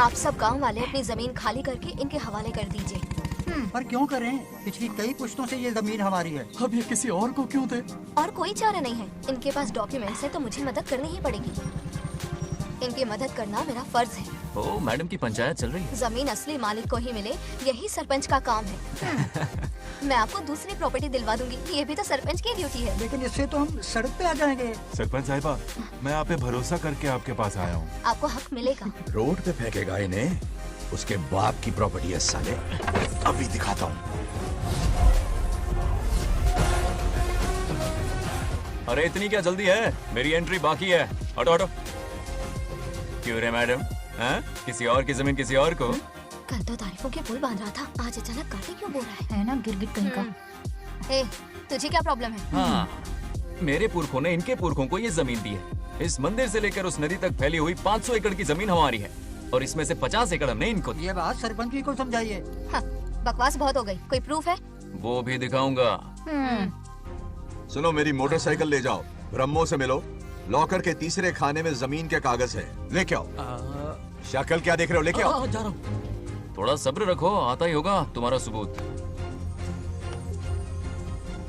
आप सब गांव वाले अपनी जमीन खाली करके इनके हवाले कर दीजिए। पर क्यों करें? पिछली कई पुश्तों से ये जमीन हमारी है। अब ये किसी और को क्यों दे? और कोई चारा नहीं है। इनके पास डॉक्यूमेंट्स है तो मुझे मदद करनी ही पड़ेगी। इनकी मदद करना मेरा फर्ज है। ओ, मैडम की पंचायत चल रही है। जमीन असली मालिक को ही मिले, यही सरपंच का काम है। मैं आपको दूसरी प्रॉपर्टी दिलवा दूंगी, ये भी तो सरपंच की ड्यूटी है। लेकिन इससे तो हम सड़क पे आ जाएंगे। सरपंच साहिबा, मैं आप पे भरोसा करके आपके पास आया हूँ। आपको हक मिलेगा। रोड पे फेंकेगा इन्हें, उसके बाप की प्रॉपर्टी है साले। अभी दिखाता हूँ। अरे इतनी क्या जल्दी है, मेरी एंट्री बाकी है। हटो हटो। क्यों रे मैडम, हाँ? किसी और की जमीन किसी और को? कल तो तारीफों के पुल बांध रहा था, आज अचानक काटे क्यों बोल रहा है ना गिरगिट कहीं का। ए, तुझे क्या प्रॉब्लम है? हाँ, मेरे पुरखों ने इनके पुरखों को ये जमीन दी है। इस मंदिर से लेकर उस नदी तक फैली हुई 500 एकड़ की जमीन हमारी है और इसमें से 50 एकड़ हमने इनको दी। ये बात सरपंच जी को समझाइए। हाँ, बकवास बहुत हो गई। कोई प्रूफ है? वो भी दिखाऊंगा। सुनो, मेरी मोटरसाइकिल ले जाओ, ब्रह्मो से मिलो। लॉकर के तीसरे खाने में जमीन के कागज है, लेके आओ। शक्ल क्या देख रहे हो, लेके आओ। जा रहा हूँ। थोड़ा सब्र रखो, आता ही होगा तुम्हारा सबूत।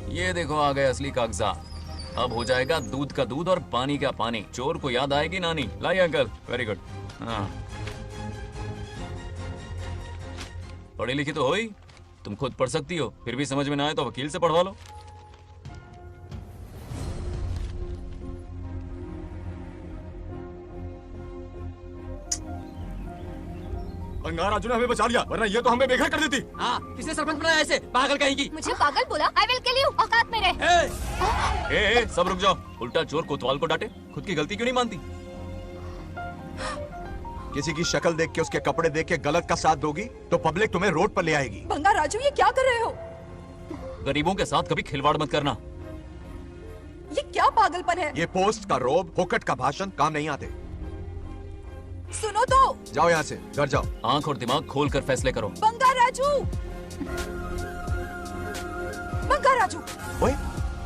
ये देखो आ गए असली कागजात। अब हो जाएगा दूध का दूध और पानी का पानी। चोर को याद आएगी नानी। लाइए अंकल, वेरी गुड। हाँ, पढ़ी लिखी तो हो ही, तुम खुद पढ़ सकती हो। फिर भी समझ में ना आए तो वकील से पढ़वा लो। बंगार राजू ने हमें बचा लिया, वरना ये तो हमें बेघर कर देती। हाँ, किसने सरपंच बनाया ऐसे पागल कहेगी? मुझे पागल बोला? I will kill you. औकात में रहे। ए, सब रुक जाओ। उल्टा चोर कोतवाल को डांटे, खुद की गलती क्यों नहीं मानती? किसी की शक्ल देख के, उसके कपड़े देख के गलत का साथ दोगी तो पब्लिक तुम्हें रोड पर ले आएगी। बंगार राजू, ये क्या कर रहे हो? गरीबों के साथ कभी खिलवाड़ मत करना। ये क्या पागलपन है? ये पोस्ट का रोब, हुक्कट का भाषण काम नहीं आते। सुनो तो। जाओ यहाँ से, घर जाओ। आंख और दिमाग खोल कर फैसले करो। बंगार राजू, बंगार राजू। ओए,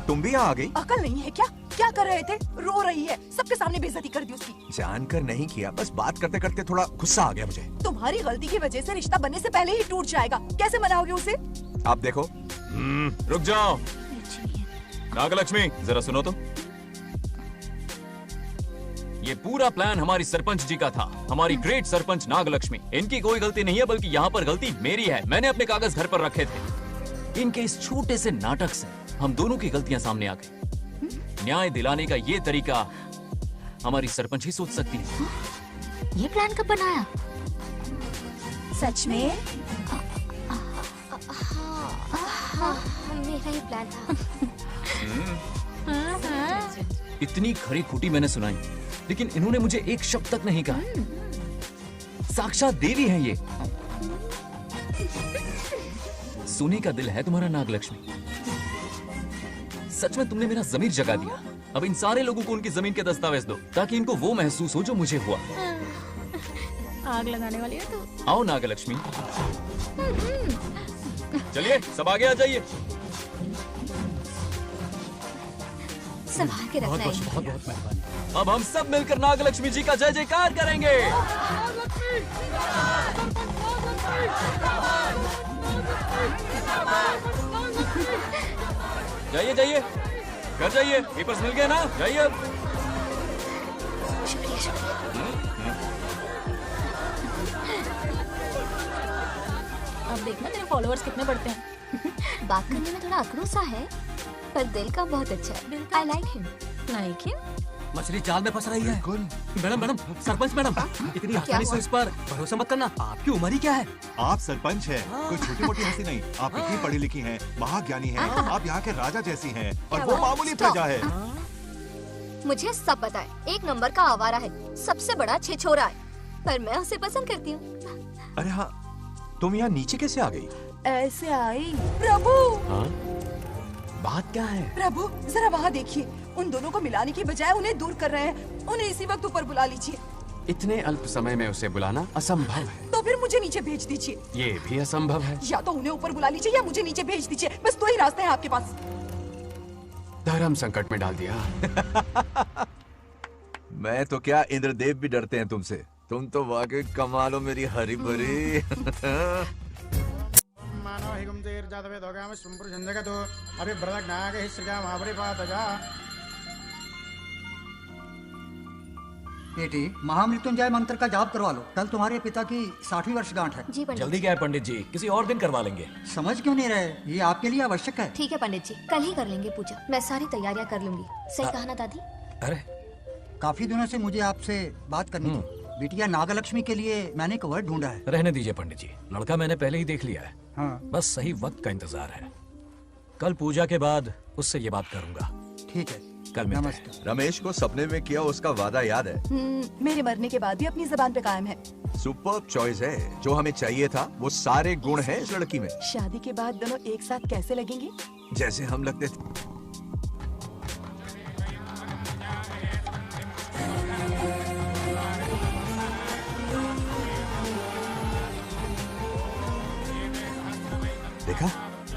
तुम भी यहाँ आ गई? अकल नहीं है क्या? क्या कर रहे थे? रो रही है, सबके सामने बेइज्जती कर दी उसकी। जानकर नहीं किया, बस बात करते करते थोड़ा गुस्सा आ गया मुझे। तुम्हारी गलती की वजह से रिश्ता बनने से पहले ही टूट जाएगा। कैसे मनाओगे उसे? आप देखो। रुक जाओ। नागलक्ष्मी, जरा सुनो तो। ये पूरा प्लान हमारी सरपंच जी का था, हमारी ग्रेट सरपंच नागलक्ष्मी। इनकी कोई गलती नहीं है, बल्कि यहाँ पर गलती मेरी है। मैंने अपने कागज घर पर रखे थे। इनके इस छोटे से नाटक से हम दोनों की गलतियां सामने आ गई। न्याय दिलाने का ये तरीका हमारी सरपंच ही सोच सकती है। ये प्लान कब बनाया? सच में? हाँ, मेरा ही प्लान था। इतनी खरी खूटी मैंने सुनाई, लेकिन इन्होंने मुझे एक शब्द तक नहीं कहा। साक्षात देवी है ये। सोने का दिल है तुम्हारा नागलक्ष्मी। सच में तुमने मेरा जमीर जगा दिया। अब इन सारे लोगों को उनकी जमीन के दस्तावेज दो, ताकि इनको वो महसूस हो जो मुझे हुआ। आग लगाने वाली है तू। आओ नागलक्ष्मी, चलिए सब आगे आ जाइए। संभाल के रखना है। बहुत बहुत मेहरबानी। अब हम सब मिलकर नागलक्ष्मी जी का जय जयकार करेंगे। जाइए जाइए, घर जाइए। पेपर्स मिल गए ना? जाइए अब। शुक्रिया शुक्रिया। अब देखना तेरे फॉलोअर्स कितने बढ़ते हैं। बात करने में थोड़ा अकड़ू सा है, पर दिल का बहुत अच्छा है। I like him. Like him? मछली जाल में फंस रही है। मैडम मैडम, सरपंच मैडम, इतनी आसानी से उस पर भरोसा मत करना। आपकी उम्र ही क्या है? आप सरपंच हैं, कोई छोटी मोटी हंसी नहीं। आप इतनी पढ़ी लिखी हैं, महाज्ञानी हैं, आप यहाँ के राजा जैसी हैं, और वो मामूली प्रजा है। मुझे सब पता है। एक नंबर का आवारा है, सबसे बड़ा छिछोरा है, पर मैं उसे पसंद करती हूँ। अरे हाँ, तुम यहाँ नीचे कैसे आ गई? ऐसे आई। प्रभु, हाँ? बात क्या है? प्रभु जरा वहाँ देखिए। उन दोनों को मिलाने की बजाय उन्हें दूर कर रहे हैं। उन्हें इसी वक्त ऊपर बुला लीजिए। इतने अल्प समय में उसे बुलाना असंभव है। तो फिर मुझे नीचे भेज दीजिए। ये भी असंभव है। या तो उन्हें ऊपर बुला लीजिए या मुझे नीचे भेज दीजिए। बस दो ही रास्ते हैं आपके पास। धर्म संकट में डाल दिया। मैं तो क्या, इंद्रदेव भी डरते हैं तुमसे। तुम तो वाकई कमाल हो मेरी हरी भरी। मानव हिगम तेर जातवे दोगाम संपुर जंजगतो अभी ब्रदक नागे हिस्सगा महाबरी पातजा। बेटी, महामृत्युंजय मंत्र का जाप करवा लो। कल तुम्हारे पिता की 60वीं वर्षगांठ है। जी पंडित। जल्दी क्या है पंडित जी, किसी और दिन करवा लेंगे। समझ क्यों नहीं रहे? ये आपके लिए आवश्यक है। ठीक है पंडित जी, कल ही कर लेंगे पूजा। मैं सारी तैयारियां कर लूंगी। सही कहा ना दादी? अरे काफी दिनों से मुझे आपसे बात करनी थी। बिटिया नागलक्ष्मी के लिए मैंने एक वर्ड ढूंढा है। रहने दीजिए पंडित जी, लड़का मैंने पहले ही देख लिया है। हाँ। बस सही वक्त का इंतजार है। कल पूजा के बाद उससे ये बात करूंगा। ठीक है, कल मिलते हैं। रमेश को सपने में किया उसका वादा याद है? मेरे मरने के बाद भी अपनी जबान पे कायम है। सुपर्ब चॉइस है। जो हमें चाहिए था वो सारे गुण हैं इस लड़की में। शादी के बाद दोनों एक साथ कैसे लगेंगे? जैसे हम लगते थे। देखा,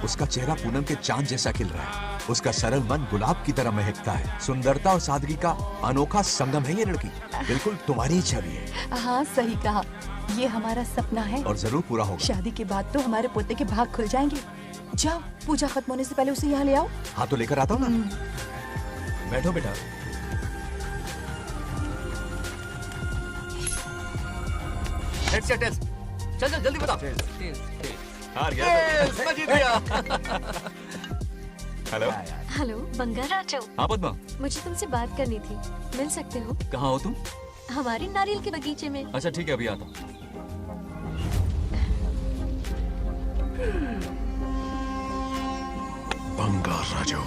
उसका चेहरा पूनम के चांद जैसा खिल रहा है। उसका सरल मन गुलाब की तरह महकता है। सुंदरता और सादगी का अनोखा संगम है ये लड़की। बिल्कुल तुम्हारी छवि है। हाँ सही कहा, ये हमारा सपना है और जरूर पूरा होगा। शादी के बाद तो हमारे पोते के भाग खुल जाएंगे। जाओ, पूजा खत्म होने से पहले उसे यहाँ ले आओ। हाँ तो लेकर आता हूँ ना। बैठो बेटा। चल चल जल्दी बता। हार गया। मैं जीत गया। हेलो। हेलो बंगाराजू। हाँ पद्मा, मुझे तुमसे बात करनी थी, मिल सकते हो? कहाँ हो तुम? हमारे नारियल के बगीचे में। अच्छा ठीक है, अभी आता हूँ। बंगाराजू।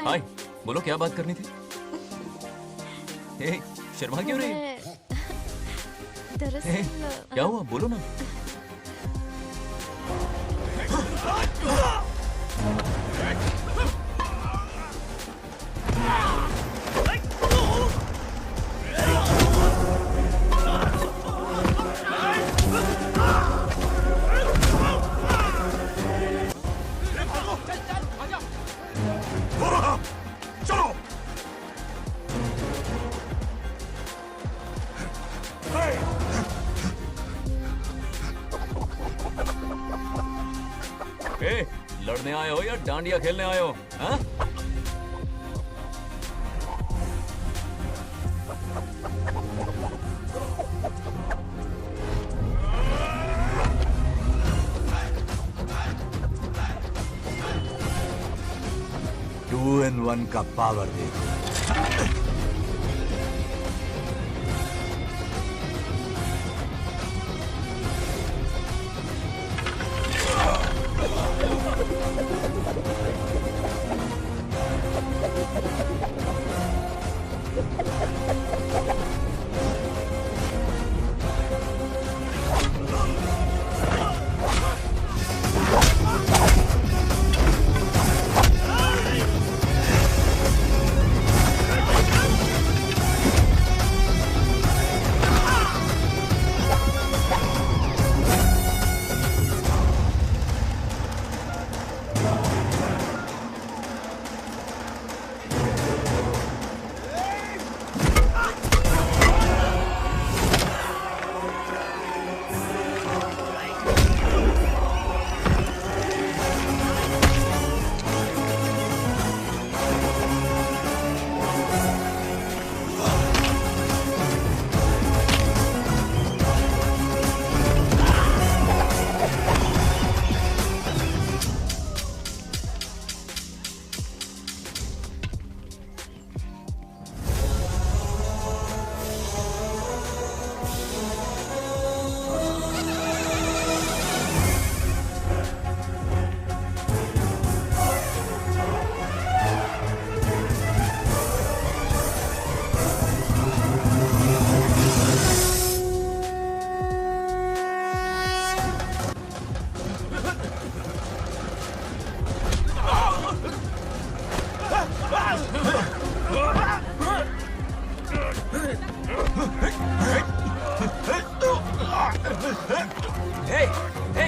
हाय, बोलो क्या बात करनी थी? शर्मा क्यों रही? दरअसल क्या हुआ, बोलो ना। लड़ने आए हो या डांडिया खेलने आए हो? हाँ? टू इन वन का पावर देखो।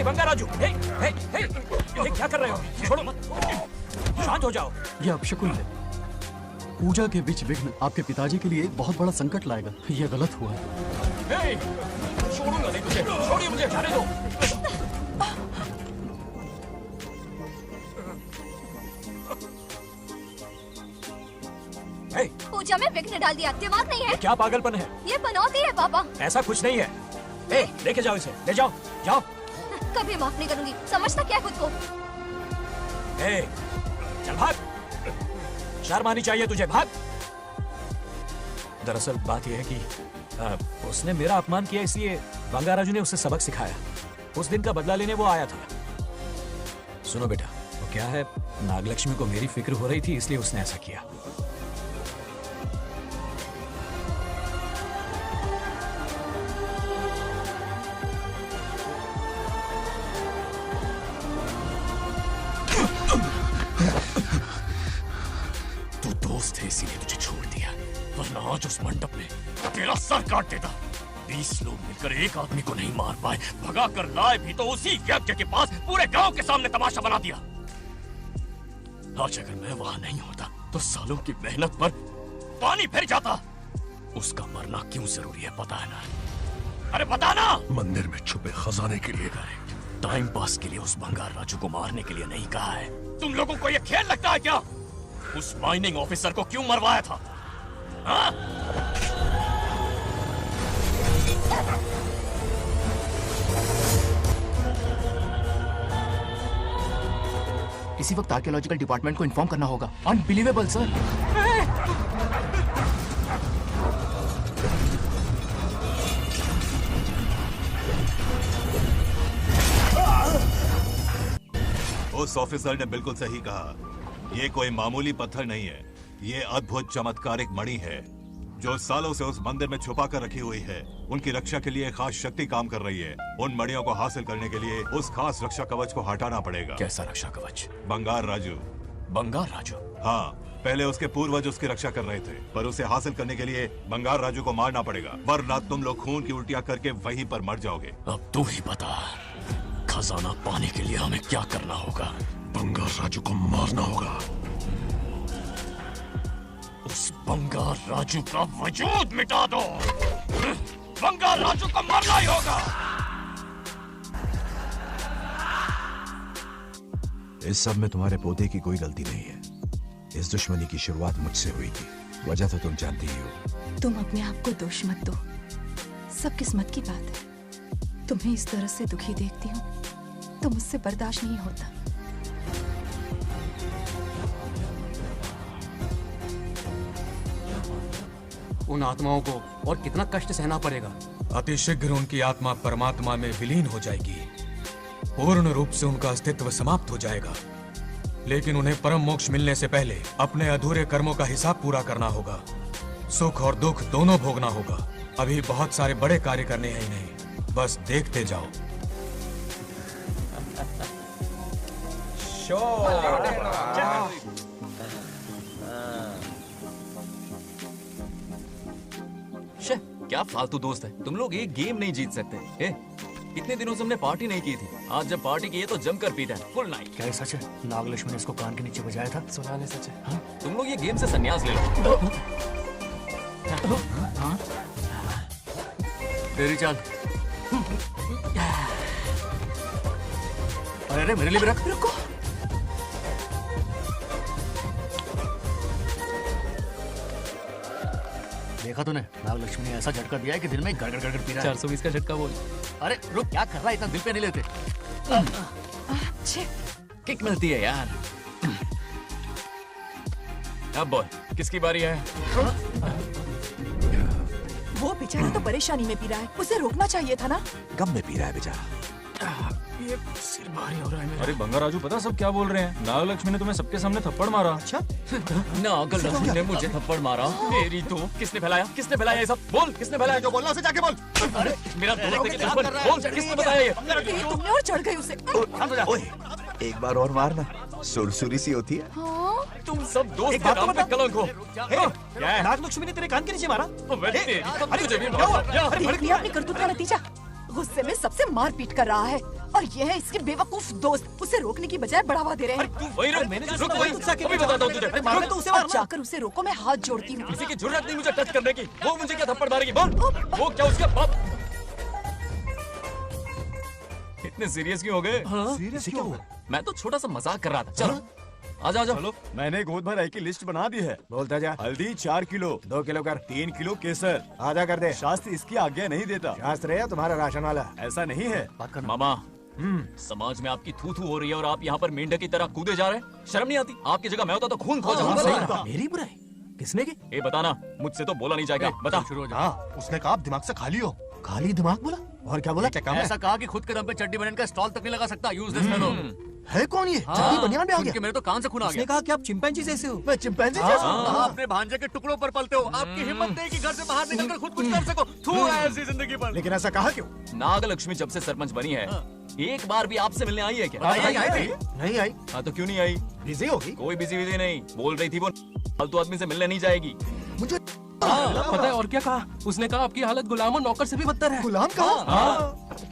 बंगाराजू, ये क्या कर रहे हो? छोड़ो मत, शांत हो जाओ। ये अपशकुन है। पूजा के बीच विघ्न आपके पिताजी के लिए एक बहुत बड़ा संकट लाएगा। ये गलत हुआ है। छोड़ूंगा नहीं तुझे, छोड़िए मुझे, जाने दो। पूजा में विघ्न डाल दिया, दिमाग नहीं है? क्या पागलपन है? ये बनौती है पापा। ऐसा कुछ नहीं है। लेके जाओ इसे, ले जाओ, जाओ। कभी माफ नहीं करूंगी, समझता क्या है खुद को? चल भाग, शर्म आनी चाहिए तुझे, भाग। दरअसल बात यह है कि उसने मेरा अपमान किया, इसलिए बंगाराजू ने उसे सबक सिखाया। उस दिन का बदला लेने वो आया था। सुनो बेटा, वो क्या है, नागलक्ष्मी को मेरी फिक्र हो रही थी, इसलिए उसने ऐसा किया। तू दोस्त है इसीलिए तुझे छोड़ दिया, वरना आज उस मंडप में तेरा सर काट देता। 20 लोग मिलकर एक आदमी को नहीं मार पाए, भगा कर लाए भी तो उसी यज्ञ के पास पूरे गांव के सामने तमाशा बना दिया। आज अगर मैं वहां नहीं होता तो सालों की मेहनत पर पानी फिर जाता। उसका मरना क्यों जरूरी है पता है ना? अरे बता ना। मंदिर में छुपे खजाने के लिए। टाइम पास के लिए उस बंगार राजू को मारने के लिए नहीं कहा है। तुम लोगों को यह खेल लगता है क्या? उस माइनिंग ऑफिसर को क्यों मरवाया था? हाँ? इसी वक्त आर्कियोलॉजिकल डिपार्टमेंट को इन्फॉर्म करना होगा। Unbelievable sir. उस ऑफिसर ने बिल्कुल सही कहा, ये कोई मामूली पत्थर नहीं है, ये अद्भुत चमत्कारिक मणि है जो सालों से उस मंदिर में छुपा कर रखी हुई है। उनकी रक्षा के लिए खास शक्ति काम कर रही है। उन मणियों को हासिल करने के लिए उस खास रक्षा कवच को हटाना पड़ेगा। कैसा रक्षा कवच? बंगार राजू। बंगार राजू? हाँ, पहले उसके पूर्वज उसकी रक्षा कर रहे थे, पर उसे हासिल करने के लिए बंगार राजू को मारना पड़ेगा, वरना तुम लोग खून की उल्टियां करके वहीं पर मर जाओगे। अब तू ही बता, खजाना पाने के लिए हमें क्या करना होगा? बंगार राजू को मारना होगा। उस बंगार राजू का वजूद मिटा दो। बंगार राजू को मरना ही होगा। इस सब में तुम्हारे पोते की कोई गलती नहीं है। इस दुश्मनी की शुरुआत मुझसे हुई थी, वजह तो तुम जानती ही हो। तुम अपने आप को दोष मत दो, सब किस्मत की बात है। तुम्हें इस तरह से दुखी देखती हूँ तो मुझसे बर्दाश्त नहीं होता। उन आत्माओं को और कितना कष्ट सहना पड़ेगा। अतिशीघ्र उनकी आत्मा परमात्मा में विलीन हो जाएगी, पूर्ण रूप से उनका अस्तित्व समाप्त हो जाएगा। लेकिन उन्हें परम मोक्ष मिलने से पहले अपने अधूरे कर्मों का हिसाब पूरा करना होगा। सुख और दुख दोनों भोगना होगा। अभी बहुत सारे बड़े कार्य करने हैं इन्हें, बस देखते जाओ। क्या फालतू दोस्त है तुम लोग, एक गेम नहीं जीत सकते। इतने दिनों से हमने पार्टी नहीं की थी, आज जब पार्टी की है तो जमकर पीटा है, फुल नाइट। क्या सच है? नागलक्ष्मी ने इसको कान के नीचे बजाया था। सुना नहीं सच है? हाँ? तुम लोग ये गेम से संन्यास ले लो। हाँ? तेरी चाल। अरे मेरे लिए भी रख। रुको। देखा तूने, नागलक्ष्मी ने ऐसा झटका दिया है कि दिल में गड़गड़ गड़गड़ पी रहा है। 420 का झटका बोल। अरे रुक, क्या कर रहा है? इतना दिल पे नहीं लेते। किक मिलती है यार। अब बोल, किसकी बारी है? वो बेचारा तो परेशानी में पी रहा है, उसे रोकना चाहिए था ना। कब में पी रहा है बेचारा? ये सिर भारी हो रहा है मेरा। अरे बंगार राजू, पता सब क्या बोल रहे हैं? नागलक्ष्मी ने तुम्हें सबके सामने थप्पड़ मारा। अच्छा? नागलक्ष्मी ने मुझे थप्पड़ मारा? मेरी तो किसने फैलाया? किसने फैलाया ये सब? बोल, किसने फैलाया? जो बोलना उसे जाके बोल। अरे मेरा दोस्त है, बोल, किसने बताया ये? तुमने और चढ़ गई उसे। एक बार और मारना, सुरसुरी सी होती है। तुम सब दोस्त के नाम पे कलंक हो। नागलक्ष्मी ने तेरे कान के नीचे मारा? देखिए अपनी करतूत का नतीजा। गुस्से में सबसे मारपीट कर रहा है और ये है इसके बेवकूफ दोस्त, उसे रोकने की बजाय बढ़ावा दे रहे हैं। वही रुक, मैंने रुक, वही अभी बताता हूँ तुझे। मारने तो उसे मारना। जाकर उसे रोको, मैं हाथ जोड़ती हूँ। किसी की जरूरत नहीं मुझे टच करने की। वो मुझे क्या थप्पड़ मारेगी? बोल, वो क्या उसके बाप? इतने सीरियस क्यों हो गए? सीरियस क्यों हो गए? मैं तो छोटा सा मजाक कर रहा था। चलो आजा आजा। चलो, मैंने गोद भराई की लिस्ट बना दी है। बोलता जा। हल्दी 4 किलो, 2 किलो कर। 3 किलो केसर। आधा कर दे। शास्त्र इसकी आज्ञा नहीं देता। शास्त्र है या तुम्हारा राशन वाला? ऐसा नहीं है। मामा, समाज में आपकी थू थू हो रही है और आप यहाँ पर मेंढक की तरह कूदे जा रहे हैं। शर्म नहीं आती? आपकी जगह मैं होता तो खून खोल जाता। मेरी बुराई किसने की? ए बताना, मुझसे तो बोला नहीं जाएगा। बता। हाँ, उसने कहा आप दिमाग से खाली हो। खाली दिमाग बोला? और क्या बोला? क्या काम है? ऐसा कहा कि खुद के दम पे चड्डी बनने का स्टॉल तक नहीं लगा सकता। Useless fellow. है कौन ये? चड्डी बनियान में आ गया? मेरे तो कान से खून आ उसने गया। कहा कि आप चिंपैंजी जैसे हो। मैं चिंपैंजी जैसा हूँ? आप अपने भांजे के टुकड़ों पर पलते हो। आपकी हिम्मत नहीं कि घर से बाहर निकलकर खुद कुछ कर सको। थू है ऐसी जिंदगी पर। लेकिन ऐसा कहा क्यों? नागलक्ष्मी जब से सरपंच बनी है, एक बार भी आपसे मिलने आई है क्या? नहीं आई। हाँ तो क्यों नहीं आई? बिजी होगी। कोई बिजी बिजी नहीं, बोल रही थी वो फालतू आदमी से मिलने नहीं जाएगी। मुझे पता है और क्या कहा? उसने कहा आपकी हालत गुलाम और नौकर से भी बदतर है। गुलाम कहा?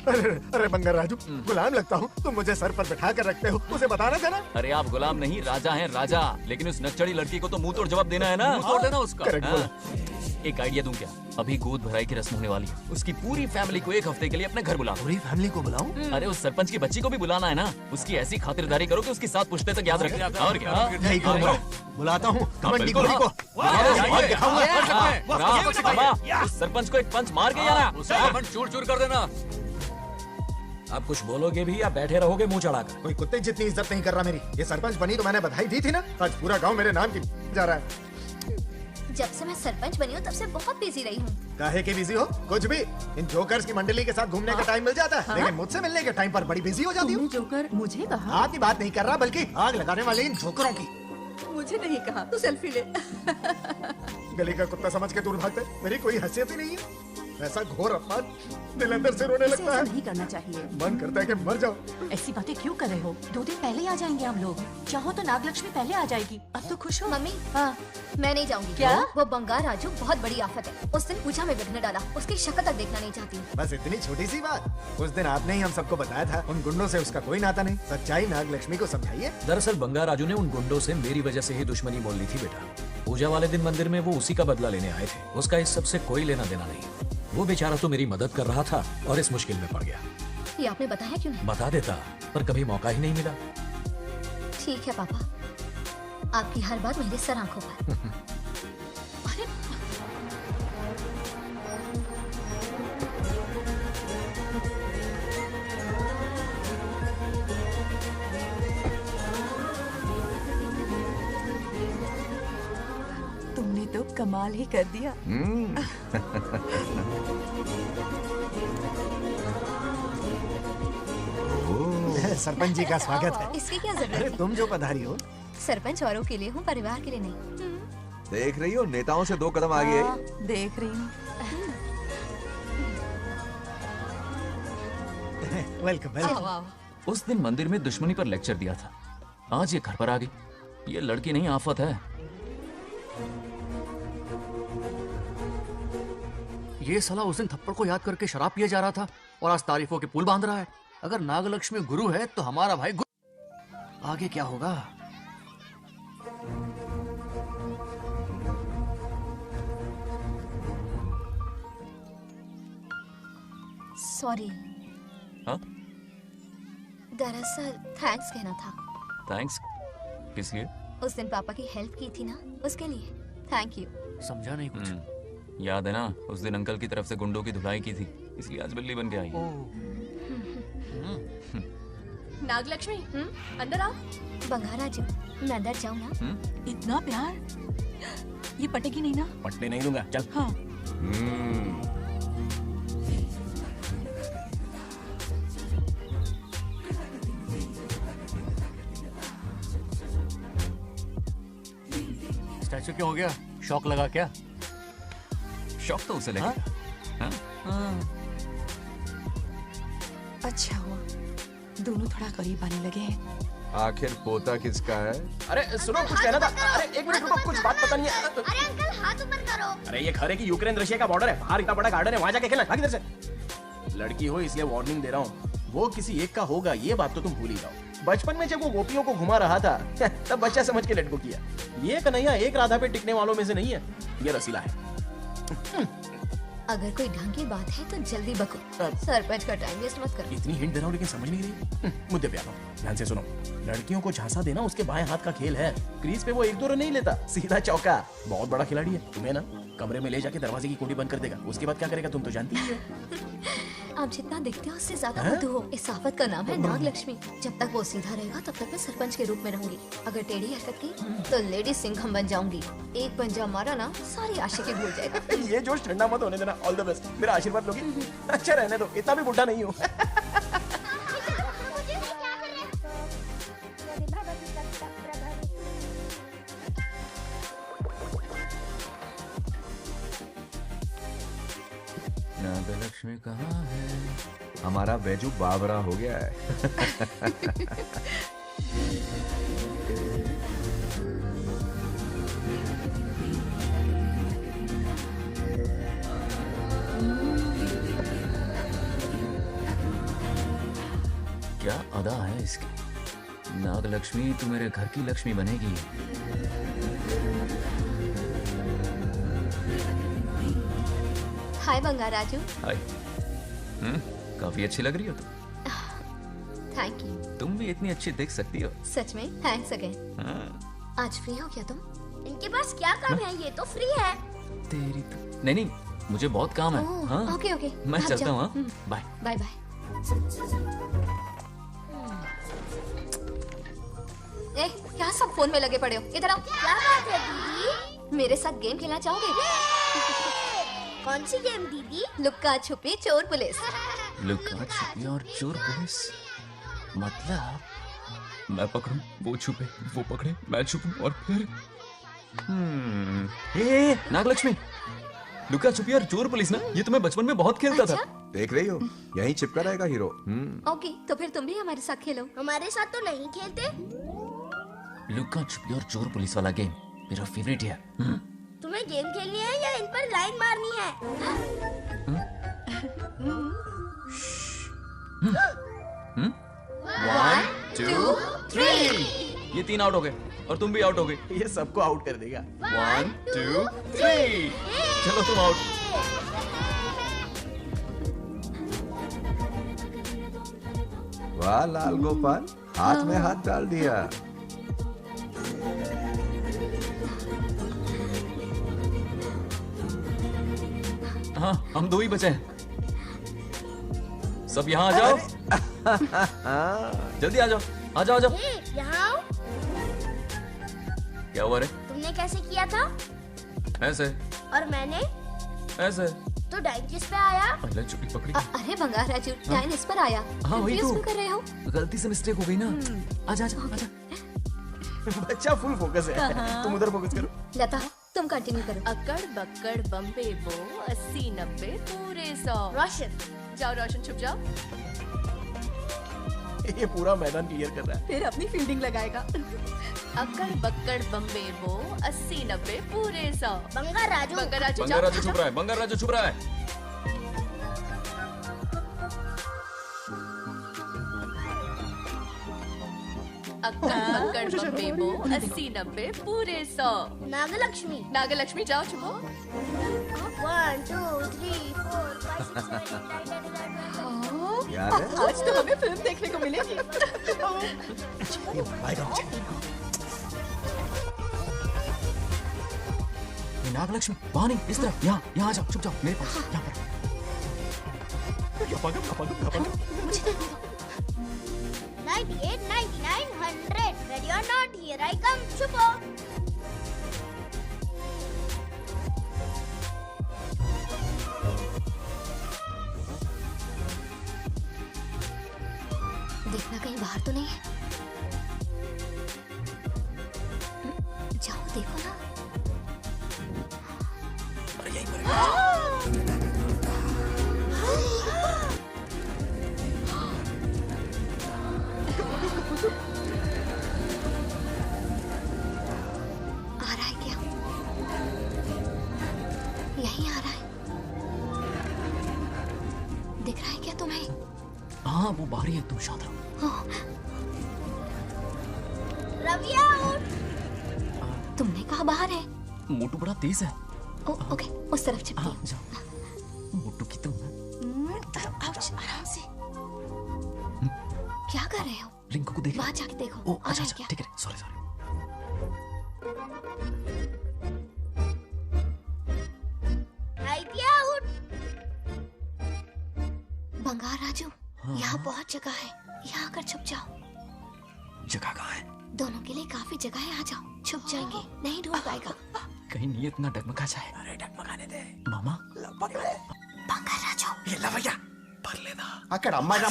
अरे बंगर राजू, गुलाम लगता हूँ। तुम मुझे सर पर बैठा कर रखते हो, उसे बताना था ना। अरे आप गुलाम नहीं, राजा हैं राजा। लेकिन उस नकचड़ी लड़की को तो मुंह तोड़ जवाब देना है ना। मुंह तोड़ देना उसका। करेक्ट बोला। एक आइडिया दूं क्या? अभी गोद भराई की रस्म होने वाली है, उसकी पूरी फैमिली को 1 हफ्ते के लिए अपने घर बुला। पूरी फैमिली को बुलाऊं? अरे उस सरपंच की बच्ची को भी बुलाना है ना। उसकी ऐसी खातिरदारी करो कि उसकी 7 पुश्ते तक याद रखे। और क्या? यही करूँगा। बुलाता हूँ कमंडी गोली को। उस सरपंच को एक पंच मार के जाना। चूर चूर कर देना। आप कुछ बोलोगे भी या बैठे रहोगे मुंह चढ़ाकर? कोई कुत्ते जितनी इज्जत नहीं कर रहा मेरी। ये सरपंच बनी तो मैंने बधाई दी थी ना। आज पूरा गांव मेरे नाम की जा रहा है। जब से मैं सरपंच बनी हूँ तब से बहुत बिजी रही हूँ। काहे के बिजी हो? कुछ भी। इन जोकर्स की मंडली के साथ घूमने का टाइम मिल जाता है, लेकिन मुझसे मिलने के टाइम पर बड़ी बिजी हो जाती हूँ। जोकर मुझे कहा? आपकी बात नहीं कर रहा, बल्कि आग लगाने वाले इन जोकरों की। मुझे नहीं कहा। तू सेल्फी ले। गली का कुत्ता समझ के दूर भागता है। मेरी कोई हैसियत ही नहीं है। ऐसा घोर अपमान, दिल अंदर से रोने लगता है। नहीं करना चाहिए। मन करता है कि मर जाओ। ऐसी बातें क्यों कर रहे हो? 2 दिन पहले ही आ जाएंगे हम लोग। चाहो तो नागलक्ष्मी पहले आ जाएगी। अब तो खुश हो? मम्मी, हाँ, मैं नहीं जाऊंगी। क्या? वो बंगार राजू बहुत बड़ी आफत है। उस दिन पूजा में विघ्न डाला। उसकी शक्ल तक देखना नहीं चाहती। बस इतनी छोटी सी बात। उस दिन आपने ही हम सबको बताया था, उन गुंडों से उसका कोई नाता नहीं। सच्चाई नागलक्ष्मी को समझाइए। दरअसल बंगार राजू ने उन गुंडों से मेरी वजह से ही दुश्मनी मोल ली थी बेटा। पूजा वाले दिन मंदिर में वो उसी का बदला लेने आए थे। उसका इस सब से कोई लेना देना नहीं। वो बेचारा तो मेरी मदद कर रहा था और इस मुश्किल में पड़ गया। ये आपने बताया क्यों नहीं? बता देता, पर कभी मौका ही नहीं मिला। ठीक है पापा, आपकी हर बात मेरे सर आंखों पर। अरे तुमने तो कमाल ही कर दिया। सरपंच जी का स्वागत है। इसकी क्या जरूरत अरे है? तुम जो पधारी हो। सरपंच औरों के लिए हूँ, परिवार के लिए नहीं। देख रही हो, नेताओं से 2 कदम आगे है। देख रही हूँ। Welcome welcome. उस दिन मंदिर में दुश्मनी पर लेक्चर दिया था, आज ये घर पर आ गई। ये लड़की नहीं, आफत है। ये साला उस दिन थप्पड़ को याद करके शराब पिए जा रहा था और आज तारीफों के पुल बांध रहा है। अगर नागलक्ष्मी गुरु है तो हमारा भाई गुरु। आगे क्या होगा? सॉरी। हाँ? दरअसल थैंक्स कहना था। थैंक्स किस लिए? उस दिन पापा की हेल्प की थी ना, उसके लिए थैंक यू। समझा नहीं कुछ। याद है ना, उस दिन अंकल की तरफ से गुंडों की धुलाई की थी, इसलिए आज बिल्ली बन के आई है। नागलक्ष्मी, अंदर आओ। बंगारा जी, मैं अंदर जाऊँ ना? इतना प्यार, ये पटेगी नहीं ना? पटने नहीं दूंगा, चल। हाँ। स्टैचू क्यों हो गया? शौक लगा क्या? शौक तो उसे लगा। अच्छा हुआ दोनों थोड़ा करीब आने लगे हैं। आखिर पोता किसका है? अरे सुनो, कुछ कहना था। अरे 1 मिनट रुको, कुछ बात पता नहीं है। अरे अंकल हाथ ऊपर करो। अरे ये खरे की यूक्रेन रशिया का बॉर्डर है, बाहर इतना बड़ा गार्डन है, वहां जाके खेलना। भाग इधर से। लड़की हो इसलिए वार्निंग दे रहा हूँ, वो किसी एक का होगा ये बात तो तुम भूल ही जाओ। बचपन में जब वो गोपियों को घुमा रहा था तब बच्चा समझ के लड़को किया। ये कन्हैया एक राधा पे टिकने वालों में से नहीं है, ये रसीला है। अगर कोई ढंग की बात है तो जल्दी बको। सरपंच का टाइम वेस्ट मत करो। इतनी हिंट दे रहा हूँ लेकिन समझ नहीं रही। मुद्दे पे आता हूँ, ध्यान से सुनो। लड़कियों को झांसा देना उसके बाएं हाथ का खेल है। क्रीज पे वो 1-2 रन नहीं लेता, सीधा चौका। बहुत बड़ा खिलाड़ी है। तुम्हें ना कमरे में ले जाके दरवाजे की कुंडी बंद कर देगा। उसके बाद क्या करेगा तुम तो जानती ही हो। आप जितना दिखते हो उससे ज्यादा बुद्धू हो। इस आफत का नाम है नागलक्ष्मी। जब तक वो सीधा रहेगा तब तक मैं सरपंच के रूप में रहूंगी। अगर टेढ़ी हरकत की तो लेडी सिंघम बन जाऊंगी। एक पंजा मारा ना सारी आशिकी भूल जाएगा। ये जोश ठंडा मत होने देना। All the best. मेरा आशीर्वाद लोगी? अच्छा रहने दो, इतना भी बुढ़ा नहीं हूँ। नागलक्ष्मी कहाँ है? हमारा बैजू बाबरा हो गया है। क्या अदा है इसकी। नागलक्ष्मी तू मेरे घर की लक्ष्मी बनेगी। हाय बंगा राजू। हाय। काफी अच्छी लग रही हो तुम। Thank you. तुम भी इतनी अच्छी दिख सकती हो। सच में? Thanks again. आज फ्री हो क्या तुम? इनके पास क्या काम है? ये तो फ्री है। तेरी तो नहीं नहीं, मुझे बहुत काम है। हाँ ओके ओके, मैं चलता हूँ। Bye bye bye. ए, क्या सब फोन में लगे पड़े हो? इधर आओ। क्या बात है दीदी? मेरे साथ गेम खेलना चाहोगे? कौन सी गेम दीदी? लुक्का छुपी चोर पुलिस। लुक्का छुपी और चोर पुलिस मतलब मैं पकड़ूं, वो छुपे, वो पकड़े, मैं छुपूं और फिर ए नागलक्ष्मी, लुक्का छुपी और चोर पुलिस ना, ये तो मैं बचपन में बहुत खेलता था। देख रही हो, यहीं चिपका रहेगा हीरो। ओके, तो फिर तुम भी हमारे साथ खेलो। हमारे साथ तो नहीं खेलते। लुक्का छुपी और चोर पुलिस वाला गेम मेरा फेवरेट है। तुम्हें गेम खेलनी है या इन पर लाइन मारनी है? 1 2 3 ये 3 आउट हो गए और तुम भी आउट हो गए। ये सबको आउट कर देगा। 1 2 3 चलो तुम आउट। वाह लाल गोपाल, हाथ में हाथ डाल दिया। हाँ हम 2 ही बचे हैं। सब यहाँ आ जाओ। जल्दी आ जाओ, आ जाओ, आ जाओ। यहाँ आओ। क्या हुआ रे? तुमने कैसे किया था? ऐसे। और मैंने? ऐसे। तो डाइन किस पे आया? पहले चुपी पकड़ी। अरे बंगार राजू, डाइन इस पर आया। हाँ वही तो। कर रहे हो? गलती से मिस्टेक हो गई ना। आजा आजा आजा। बच्चा फुल फोकस है। तुम उधर फोकस करो। लता तुम कंटिन्यू करो। अकड़ बक्कड़ बम्बे बो 80 90 पूरे 100। रोशन जाओ, रोशन छुप जाओ। ये पूरा मैदान क्लियर कर रहा है। फिर अपनी फील्डिंग लगाएगा। अकड़ बक्कड़ बम्बे बो 80 90 पूरे 100। बंगा राजू, बंगा राजू बंगा राजू छुप रहा है, बंगा राजू छुप रहा है। अक्कड़ बक्कड़ बम्बे बो 80 90 पूरे 100। नागलक्ष्मी, नागलक्ष्मी जाओ छुपो। 1 2 3 4 5 6 7 8 याद है? आज तो हमें फिल्म देखने को मिलेगी। नागलक्ष्मी वहाँ नहीं, इस तरफ, यहाँ यहाँ आ जाओ, छुप जाओ मेरे पास, यहाँ पर। मुझे दे दो। 98 99 100 ready or not, here I come. छुपो। देखना कहीं बाहर तो नहीं है। जाओ देखो ना। अरे यहीं पर आ रहा है क्या? यहीं आ रहा है। दिख रहा है क्या तुम्हें? हाँ वो बाहर ही है, तुम शांत रहो। रवि आउट। तुमने कहा बाहर है? मोटू बड़ा तेज है। ओके, उस तरफ छिपती। हाँ जाओ। मोटू की तुम आराम से। क्या कर रहे हो? रिंकू को देखो। वहाँ जाके देखो। ओ अच्छा अच्छा ठीक है सॉरी सॉरी। बंगार राजू, यहाँ बहुत जगह है, यहाँ आकर छुप जाओ। जगह कहाँ है? दोनों के लिए काफी जगह है, आ जाओ। छुप जाएंगे, नहीं ढूंढ पाएगा। कहीं नीयत ना डगमगा जाए। अरे डगमगाने दे मामा। बंगार राजू, ये लवయ్య పర్లేదా అక్కడ అమ్మాయి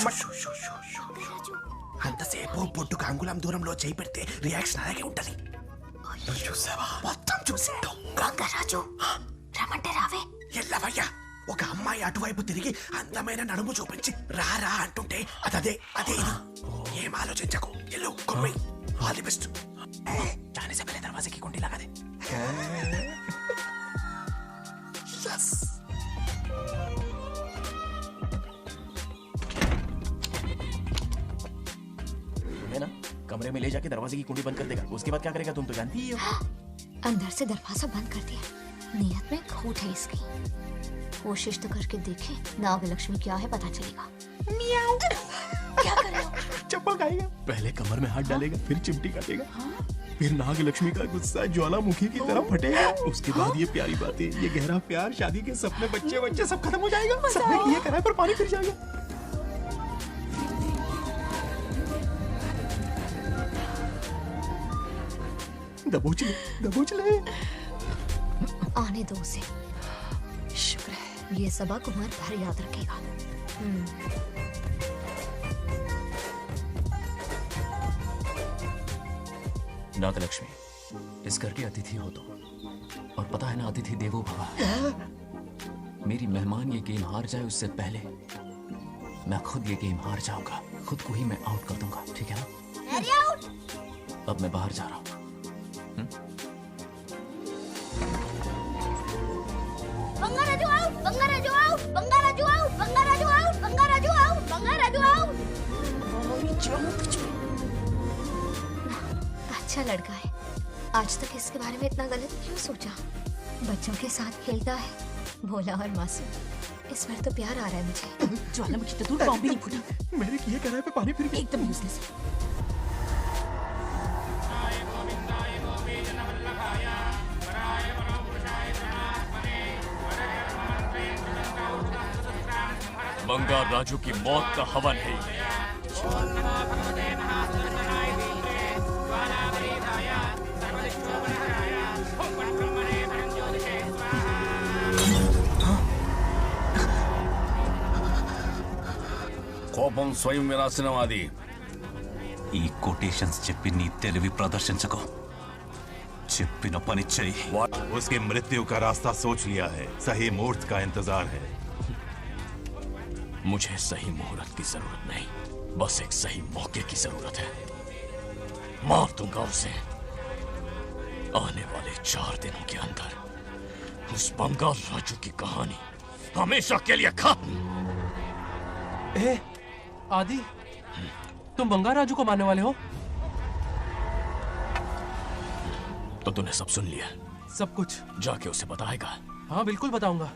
అంతసేపు పొట్టుకు అంగుళం దూరంలో చేయి పెడితే రియాక్షన్ అలాగే ఉంటది. నువ్వు చూసావా? మొత్తం చూసా. బంగార్ రాజు, రమ్మంటే రావే. ఎల్లవయ్య ఒక అమ్మాయి అటువైపు తిరిగి అందమైన నడుము చూపించి రారా అంటుంటే అదే అదే ఇది. ఏం ఆలోచించకు. ఎల్లు కొమ్మి. All the best. जाने से पहले दरवाजे की कुंडी लगा दे. यस. ना कमरे में ले जाके दरवाजे की कुंडी बंद कर देगा. उसके बाद क्या करेगा तुम तो जानती ही हो. अंदर से दरवाजा बंद कर दिया. नियत में खोट है इसकी. कोशिश तो करके देखे. नागलक्ष्मी क्या है पता चलेगा. क्या कर रहे हो? चप्पल खाएगा. पहले कमर में हाथ डालेगा, फिर चिमटी काटेगा, फिर नागलक्ष्मी का गुस्सा ज्वालामुखी की तरह फटेगा. उसके बाद ये प्यारी बातें, ये गहरा प्यार, शादी के सपने, बच्चे बच्चे सब खत्म हो जाएगा. सबने किए कराए पर पानी फिर जाएगा. दबोच ले, दबोच ले. आने दो उसे. शुक्र है ये सबक उम्र भर याद रखेगा. नागलक्ष्मी, इस घर के अतिथि हो तुम, और पता है ना अतिथि देवो भव. मेरी मेहमान ये गेम हार जाए उससे पहले मैं खुद ये गेम हार जाऊंगा. खुद को ही मैं आउट कर दूंगा, ठीक है ना? अब मैं बाहर जा रहा हूँ. बंगाराजू आओ, बंगाराजू आओ, बंगाराजू आओ, बंगाराजू आओ, बंगाराजू आओ, बंगाराजू आओ. अच्छा लड़का है. आज तक इसके बारे में इतना गलत क्यों सोचा? बच्चों के साथ खेलता है, भोला और मासूम. इस बार तो प्यार आ रहा है मुझे. ज्वालामुखी तो दूर बॉम्ब भी नहीं फूटा. मेरे किए कराए पे पानी फिर एकदम यूजलेस. बंगार राजू की मौत का हवन है. కోపం స్వయం వినాశనవాది. ఈ కొటేషన్స్ చెప్పి నీ తెలివి ప్రదర్శించకు. చెప్పిన పని చెయ్యి. उसकी मृत्यु का रास्ता सोच लिया है. सही मुहूर्त का इंतजार है. मुझे सही मुहूर्त की जरूरत नहीं, बस एक सही मौके की जरूरत है. मार दूंगा उसे. आने वाले 4 दिनों के अंदर उस बंगाल राजू की कहानी हमेशा के लिए खत्म. आदि, तुम बंगार राजू को मारने वाले हो? तो तूने सब सुन लिया? सब कुछ. जाके उसे बताएगा? हाँ बिल्कुल बताऊंगा.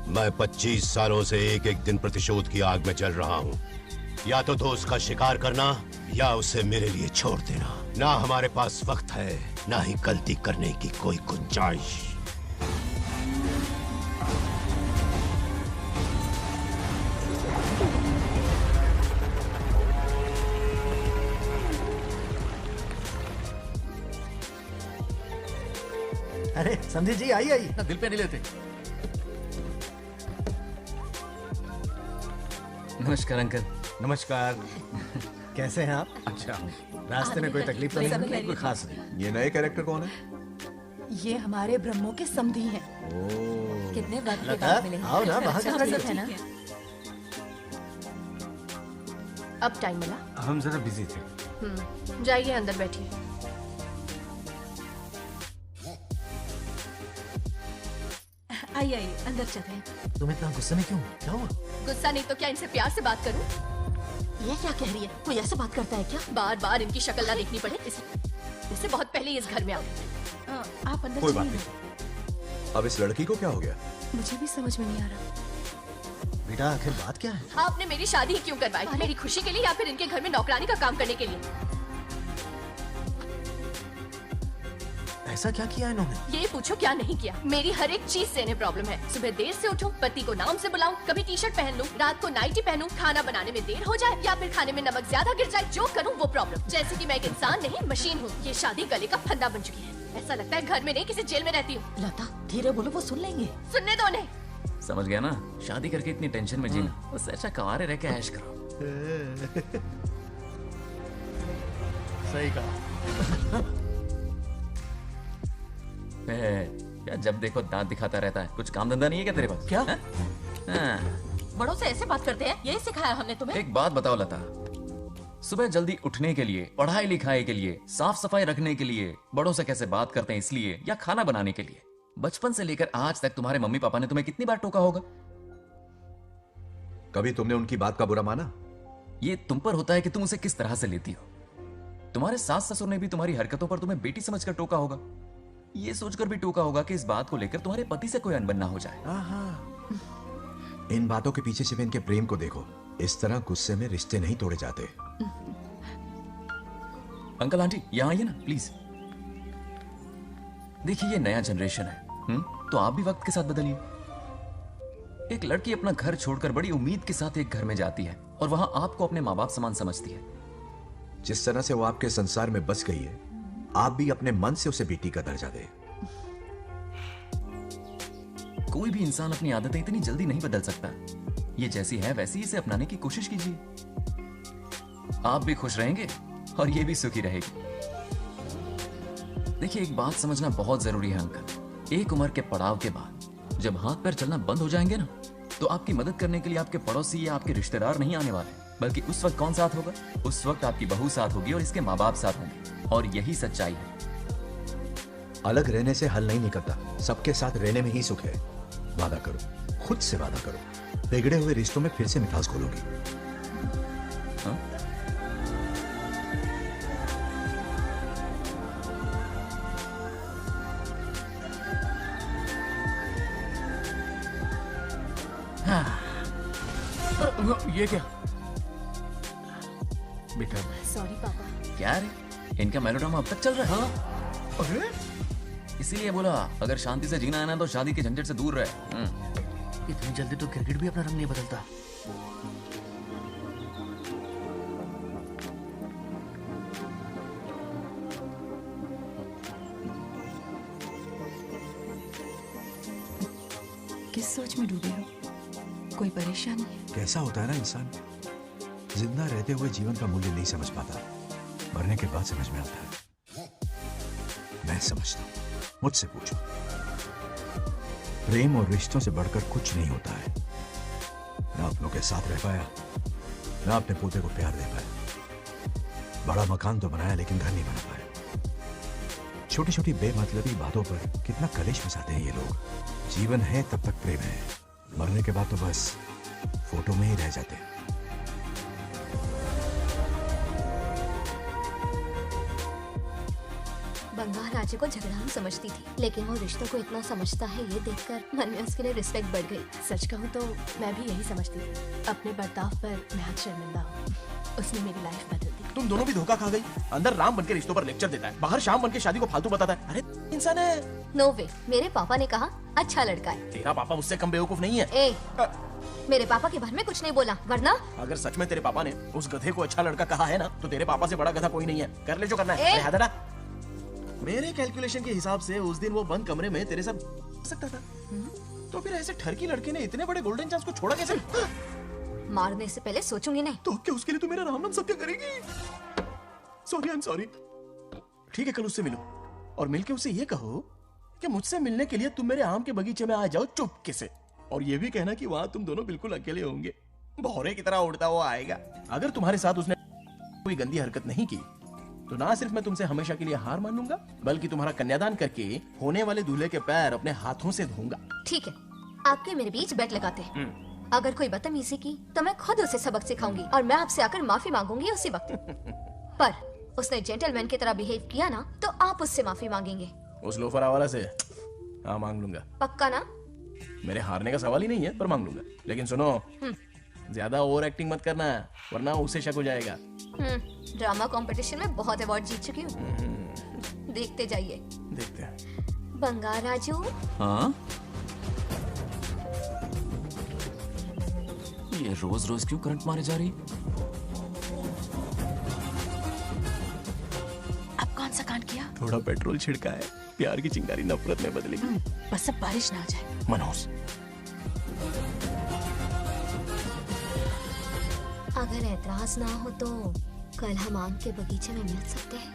मैं 25 सालों से एक एक दिन प्रतिशोध की आग में जल रहा हूँ. या तो दोस्त का शिकार करना या उसे मेरे लिए छोड़ देना. ना हमारे पास वक्त है, ना ही गलती करने की कोई गुंजाइश. अरे समझी जी, आई आई। ना दिल पे नहीं लेते। नमस्कार अंकल। नमस्कार। कैसे हैं आप? अच्छा, रास्ते में कोई तकलीफ तो नहीं? कोई खास नहीं। ये नए कैरेक्टर कौन है? ये हमारे ब्रह्मों के समधी हैं। कितने वक्त के लता, बाद मिले हैं। आओ ना, बाहर अच्छा, चलते मज़ा है हैं। ना? अब टाइम मिला? हम जरा बिजी थे। जाइए अंदर बैठिए। आइए आइए अंदर चलते हैं। तुम इतना गुस्से में क्यों? क्या हुआ? गुस्सा नहीं तो क्या इनसे प्यार से बात करूं? ये क्या कह रही है? कोई ऐसे बात करता है क्या? बार बार इनकी शक्ल ना देखनी पड़े इससे बहुत पहले इस घर में आओ। आप अंदर कोई बात चलिए। नहीं। अब इस लड़की को क्या हो गया? मुझे भी समझ में नहीं आ रहा। बेटा आखिर बात क्या है? आपने मेरी शादी ही क्यों करवाई? मेरी खुशी के लिए या फिर इनके घर में नौकरानी का काम करने के लिए? ऐसा क्या किया इन्होंने? ये पूछो क्या नहीं किया। मेरी हर एक चीज से इन्हें प्रॉब्लम है। सुबह देर से उठूं, पति को नाम से बुलाऊं, कभी टी शर्ट पहन लूं, रात को नाइटी पहनूं, खाना बनाने में देर हो जाए या फिर खाने में नमक ज्यादा गिर जाए, जो करूं वो प्रॉब्लम। जैसे कि मैं एक इंसान नहीं मशीन हूँ। ये शादी गले का फंदा बन चुकी है। ऐसा लगता है घर में नहीं किसी जेल में रहती हूँ। लता धीरे बोलो, वो सुन लेंगे। सुनने दो उन्हें। समझ गया ना? शादी करके इतनी टेंशन में जीना, उससे अच्छा कुंवारे रह के ऐश करो। सही कहा। क्या जब देखो दांत दिखाता रहता है? कुछ काम धंधा नहीं है क्या तेरे पास? क्या? हाँ। बड़ों से ऐसे बात करते हैं? यही सिखाया हमने तुम्हें? एक बात बताओ लता, सुबह जल्दी उठने के लिए, पढ़ाई लिखाई के लिए, साफ सफाई रखने के लिए बड़ों से कैसे बात करते हैं इसलिए, या खाना बनाने के लिए? बचपन से लेकर आज तक तुम्हारे मम्मी पापा ने तुम्हें कितनी बार टोका होगा? कभी तुमने उनकी बात का बुरा माना? ये तुम पर होता है कि तुम उसे किस तरह से लेती हो। तुम्हारे सास ससुर ने भी तुम्हारी हरकतों पर तुम्हें बेटी समझकर टोका होगा। ये सोचकर भी टोका होगा कि इस बात को लेकर तुम्हारे पति से कोई अनबन ना हो जाए। इन बातों के पीछे सिर्फ इनके प्रेम को देखो। इस तरह गुस्से में रिश्ते नहीं तोड़े जाते। अंकल आंटी यहाँ आइए ना प्लीज। देखिए ये नया जनरेशन है, तो आप भी वक्त के साथ बदलिए। एक लड़की अपना घर छोड़कर बड़ी उम्मीद के साथ एक घर में जाती है और वहां आपको अपने माँ बाप समान समझती है। जिस तरह से वो आपके संसार में बस गई है, आप भी अपने मन से उसे बेटी का दर्जा दे। कोई भी इंसान अपनी आदतें इतनी जल्दी नहीं बदल सकता। ये जैसी है वैसी इसे अपनाने की कोशिश कीजिए। आप भी खुश रहेंगे और ये भी सुखी रहेगी। देखिए एक बात समझना बहुत जरूरी है अंकल। एक उम्र के पड़ाव के बाद जब हाथ पैर चलना बंद हो जाएंगे ना, तो आपकी मदद करने के लिए आपके पड़ोसी या आपके रिश्तेदार नहीं आने वाले, बल्कि उस वक्त कौन साथ होगा? उस वक्त आपकी बहू साथ होगी और इसके माँ बाप साथ होंगे। और यही सच्चाई है। अलग रहने से हल नहीं निकलता, सबके साथ रहने में ही सुख है। वादा करो, खुद से वादा करो, बिगड़े हुए रिश्तों में फिर से मिठास घोलोगी। ये क्या? बेटा सॉरी पापा। क्या रे, इनका मेलोड्रामा अब तक चल रहा है? अरे इसीलिए बोला अगर शांति से जीना है ना तो शादी के झंझट से दूर रहे। इतनी जल्दी तो क्रिकेट भी अपना रंग नहीं बदलता। किस सोच में डूबे हो? कोई परेशानी है? कैसा होता है ना इंसान, जिंदा रहते हुए जीवन का मूल्य नहीं समझ पाता, मरने के बाद समझ में आता है। मैं समझता हूं, मुझसे पूछो। प्रेम और रिश्तों से बढ़कर कुछ नहीं होता है। ना अपनों के साथ रह पाया, ना अपने पोते को प्यार दे पाया। बड़ा मकान तो बनाया लेकिन घर नहीं बना पाया। छोटी छोटी बेमतलबी बातों पर कितना कलेश फंसाते हैं ये लोग। जीवन है तब तक प्रेम है, मरने के बाद तो बस फोटो में ही रह जाते हैं। बंगाल राज्य को झगड़ालू समझती थी, लेकिन वो रिश्तों को इतना समझता है ये देखकर मन में उसके लिए रिस्पेक्ट बढ़ गई। सच कहूँ तो मैं भी यही समझती थी। अपने बर्ताव पर मैं आज शर्मिंदा हूँ। उसने मेरी लाइफ बदल दी। तुम दोनों भी धोखा खा गई। अंदर राम बन के रिश्तों पर लेक्चर देता है, बाहर शाम बन के शादी को फालतू बताता है। अरे इंसान है। नो वे, मेरे पापा ने कहा अच्छा लड़का है। तेरा पापा मुझसे कम बेवकूफ नहीं है। ए, मेरे पापा के बारे में कुछ नहीं बोला, वरना अगर सच में तेरे पापा ने उस गधे को अच्छा लड़का कहा है ना, तो तेरे पापा से बड़ा गधा कोई नहीं है। कर ले जो करना है। ए! अरे मेरे कैलकुलेशन के हिसाब से उस दिन वो बंद कमरे में तेरे साथ सकता था। तो फिर ऐसे ठरकी लड़के ने इतने बड़े गोल्डन चांस को छोड़ा कैसे? मारने से पहले सोचूंगी नहीं। तो क्या उसके लिए तू मेरा राम नाम सत्य करेगी? Sorry, I am sorry. ठीक है, कल उससे मिलो और मिलके उससे ये कहो कि मुझसे मिलने के लिए तुम मेरे आम के बगीचे में आ जाओ चुपके से, और ये भी कहना कि वहां तुम दोनों बिल्कुल अकेले होंगे। भौरे की तरह उड़ता हुआ आएगा। अगर तुम्हारे साथ उसने कोई गंदी हरकत नहीं की तो ना सिर्फ मैं तुमसे हमेशा के लिए हार मान लूंगा, बल्कि तुम्हारा कन्यादान करके होने वाले दूल्हे के पैर अपने हाथों से धोऊंगा। ठीक है, आपके मेरे बीच बेट लगाते हैं। अगर कोई बदतमीजी की तो मैं खुद उसे सबक सिखाऊंगी और मैं आपसे आकर माफी मांगूंगी उसी वक्त। पर उसने जेंटलमैन की तरह बिहेव किया ना तो आप उससे माफी मांगेंगे। उस लोफर आवारा से? हाँ, मांग लूंगा। पक्का ना? मेरे हारने का सवाल ही नहीं है, पर मांग लूंगा। लेकिन सुनो, ज्यादा ओवर एक्टिंग मत करना, वरना उसे शक हो जाएगा। ड्रामा कंपटीशन में बहुत अवार्ड जीत चुकी हूँ। देखते जाइए। देखते हैं। बंगार राजू। हाँ? ये रोज रोज क्यों करंट मारे जा रही? अब कौन सा कांड किया? थोड़ा पेट्रोल छिड़का है, प्यार की चिंगारी नफरत में बदलेगी। बस अब बारिश ना आ जाए। मनोज, अगर एतराज ना हो तो कल हम आम के बगीचे में मिल सकते हैं।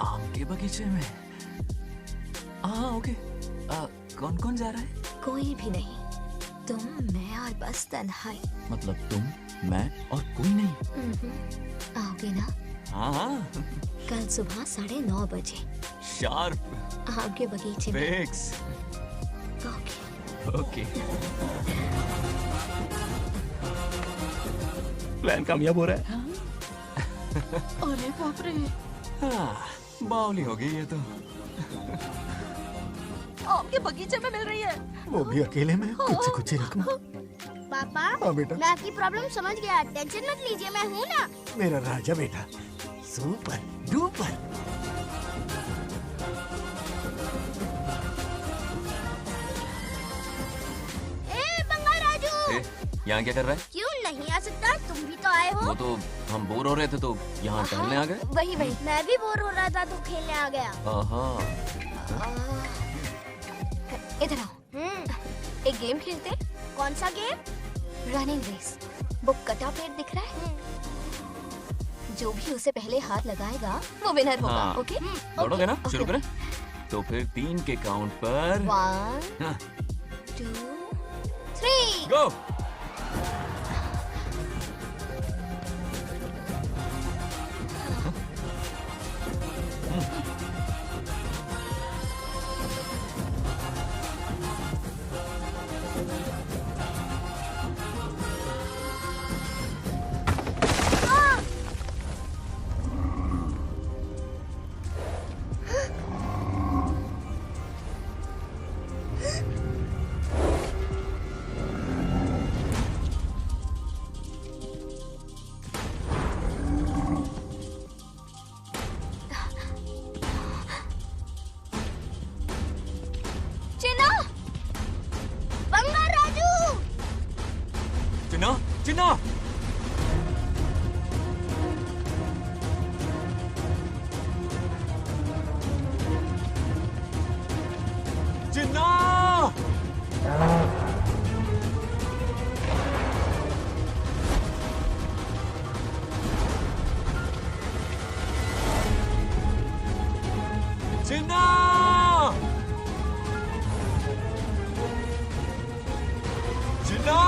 आम के बगीचे में? हाँ, ओके। कौन कौन जा रहा है? कोई भी नहीं, तुम, मैं और बस तन्हाई। मतलब तुम, मैं और कोई नहीं? आओगे ना? हाँ हाँ। कल सुबह 9:30 बजे शार्प। आम के बगीचे में। फिक्स। ओके। ओके। प्लान कामयाब हो रहा है। अरे बाप रे। हाँ, बावली हो गई ये तो। आम के बगीचे में मिल रही है। वो भी अकेले में, कुछ से कुछ ही रखना। पापा, हाँ बेटा। मैं आपकी प्रॉब्लम समझ गया, टेंशन मत लीजिए, मैं हूँ ना। मेरा राजा बेटा, सुपर डुपर। बंगार राजू, यहाँ क्या कर रहा है? क्यों नहीं आ सकता? तुम भी तो आए हो। वो तो हम बोर हो रहे थे तो यहाँ टहलने आ गए। वही मैं भी बोर हो रहा था तो खेलने आ गया। इधर आओ, एक गेम खेलते हैं। कौन सा गेम? Running race. वो कटा पेड़ दिख रहा है? जो भी उसे पहले हाथ लगाएगा वो विनर होगा। हाँ। ओके? दौड़ोगे ना? शुरू करें? तो फिर 3 के काउंट पर 1 2 3 गो। चिन्ना! चिन्ना! चिन्ना! चिन्ना!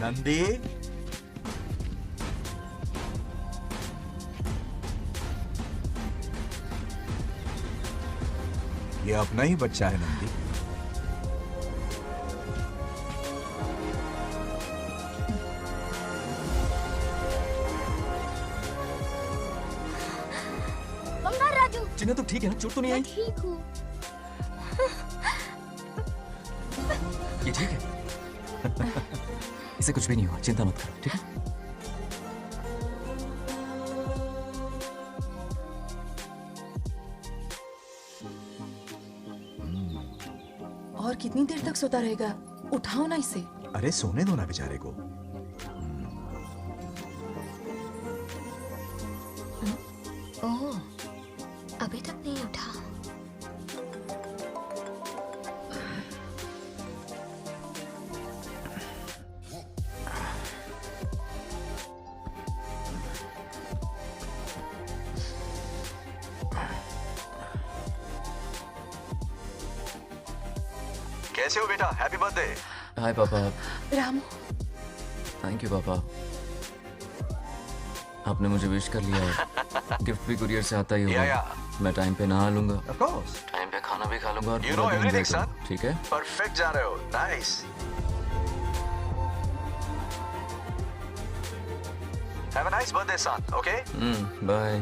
नंदी, ये अपना ही बच्चा है नंदी। टीना तो ठीक है ना? चोट तो नहीं आई? ठीक हूँ। ये ठीक है? इसे कुछ भी नहीं हुआ, चिंता मत करो, ठीक है? और कितनी देर तक सोता रहेगा? उठाओ ना इसे। अरे सोने दो ना बेचारे को। ओह, अभी तक नहीं उठा। कैसे हो बेटा? Happy birthday. हाय पापा। रामू। थैंक यू पापा, आपने मुझे विश कर लिया है। गिफ्ट भी कुरियर से आता ही होगा। मैं टाइम पे नहा लूंगा, Of course. टाइम पे खाना भी खा लूंगा और You पूरा know दिन everything, enjoy करूंगा, son. ठीक है? परफेक्ट जा रहे हो। Nice. Have a nice birthday son, okay? Bye.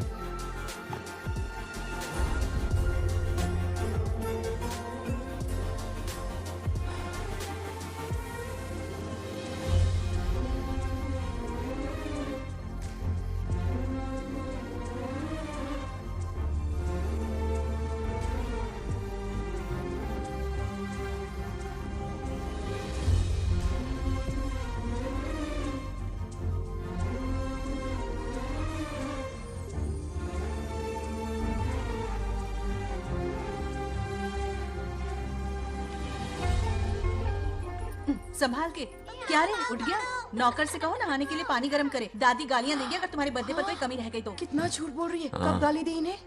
संभाल के। क्या रे, उठ गया? नौकर से कहो नहाने के लिए पानी गर्म करे। दादी गालियां देंगे अगर तुम्हारे बर्थडे पर कोई कमी रह गई तो। कितना झूठ बोल रही है। हाँ। कब गाली दी इन्हें?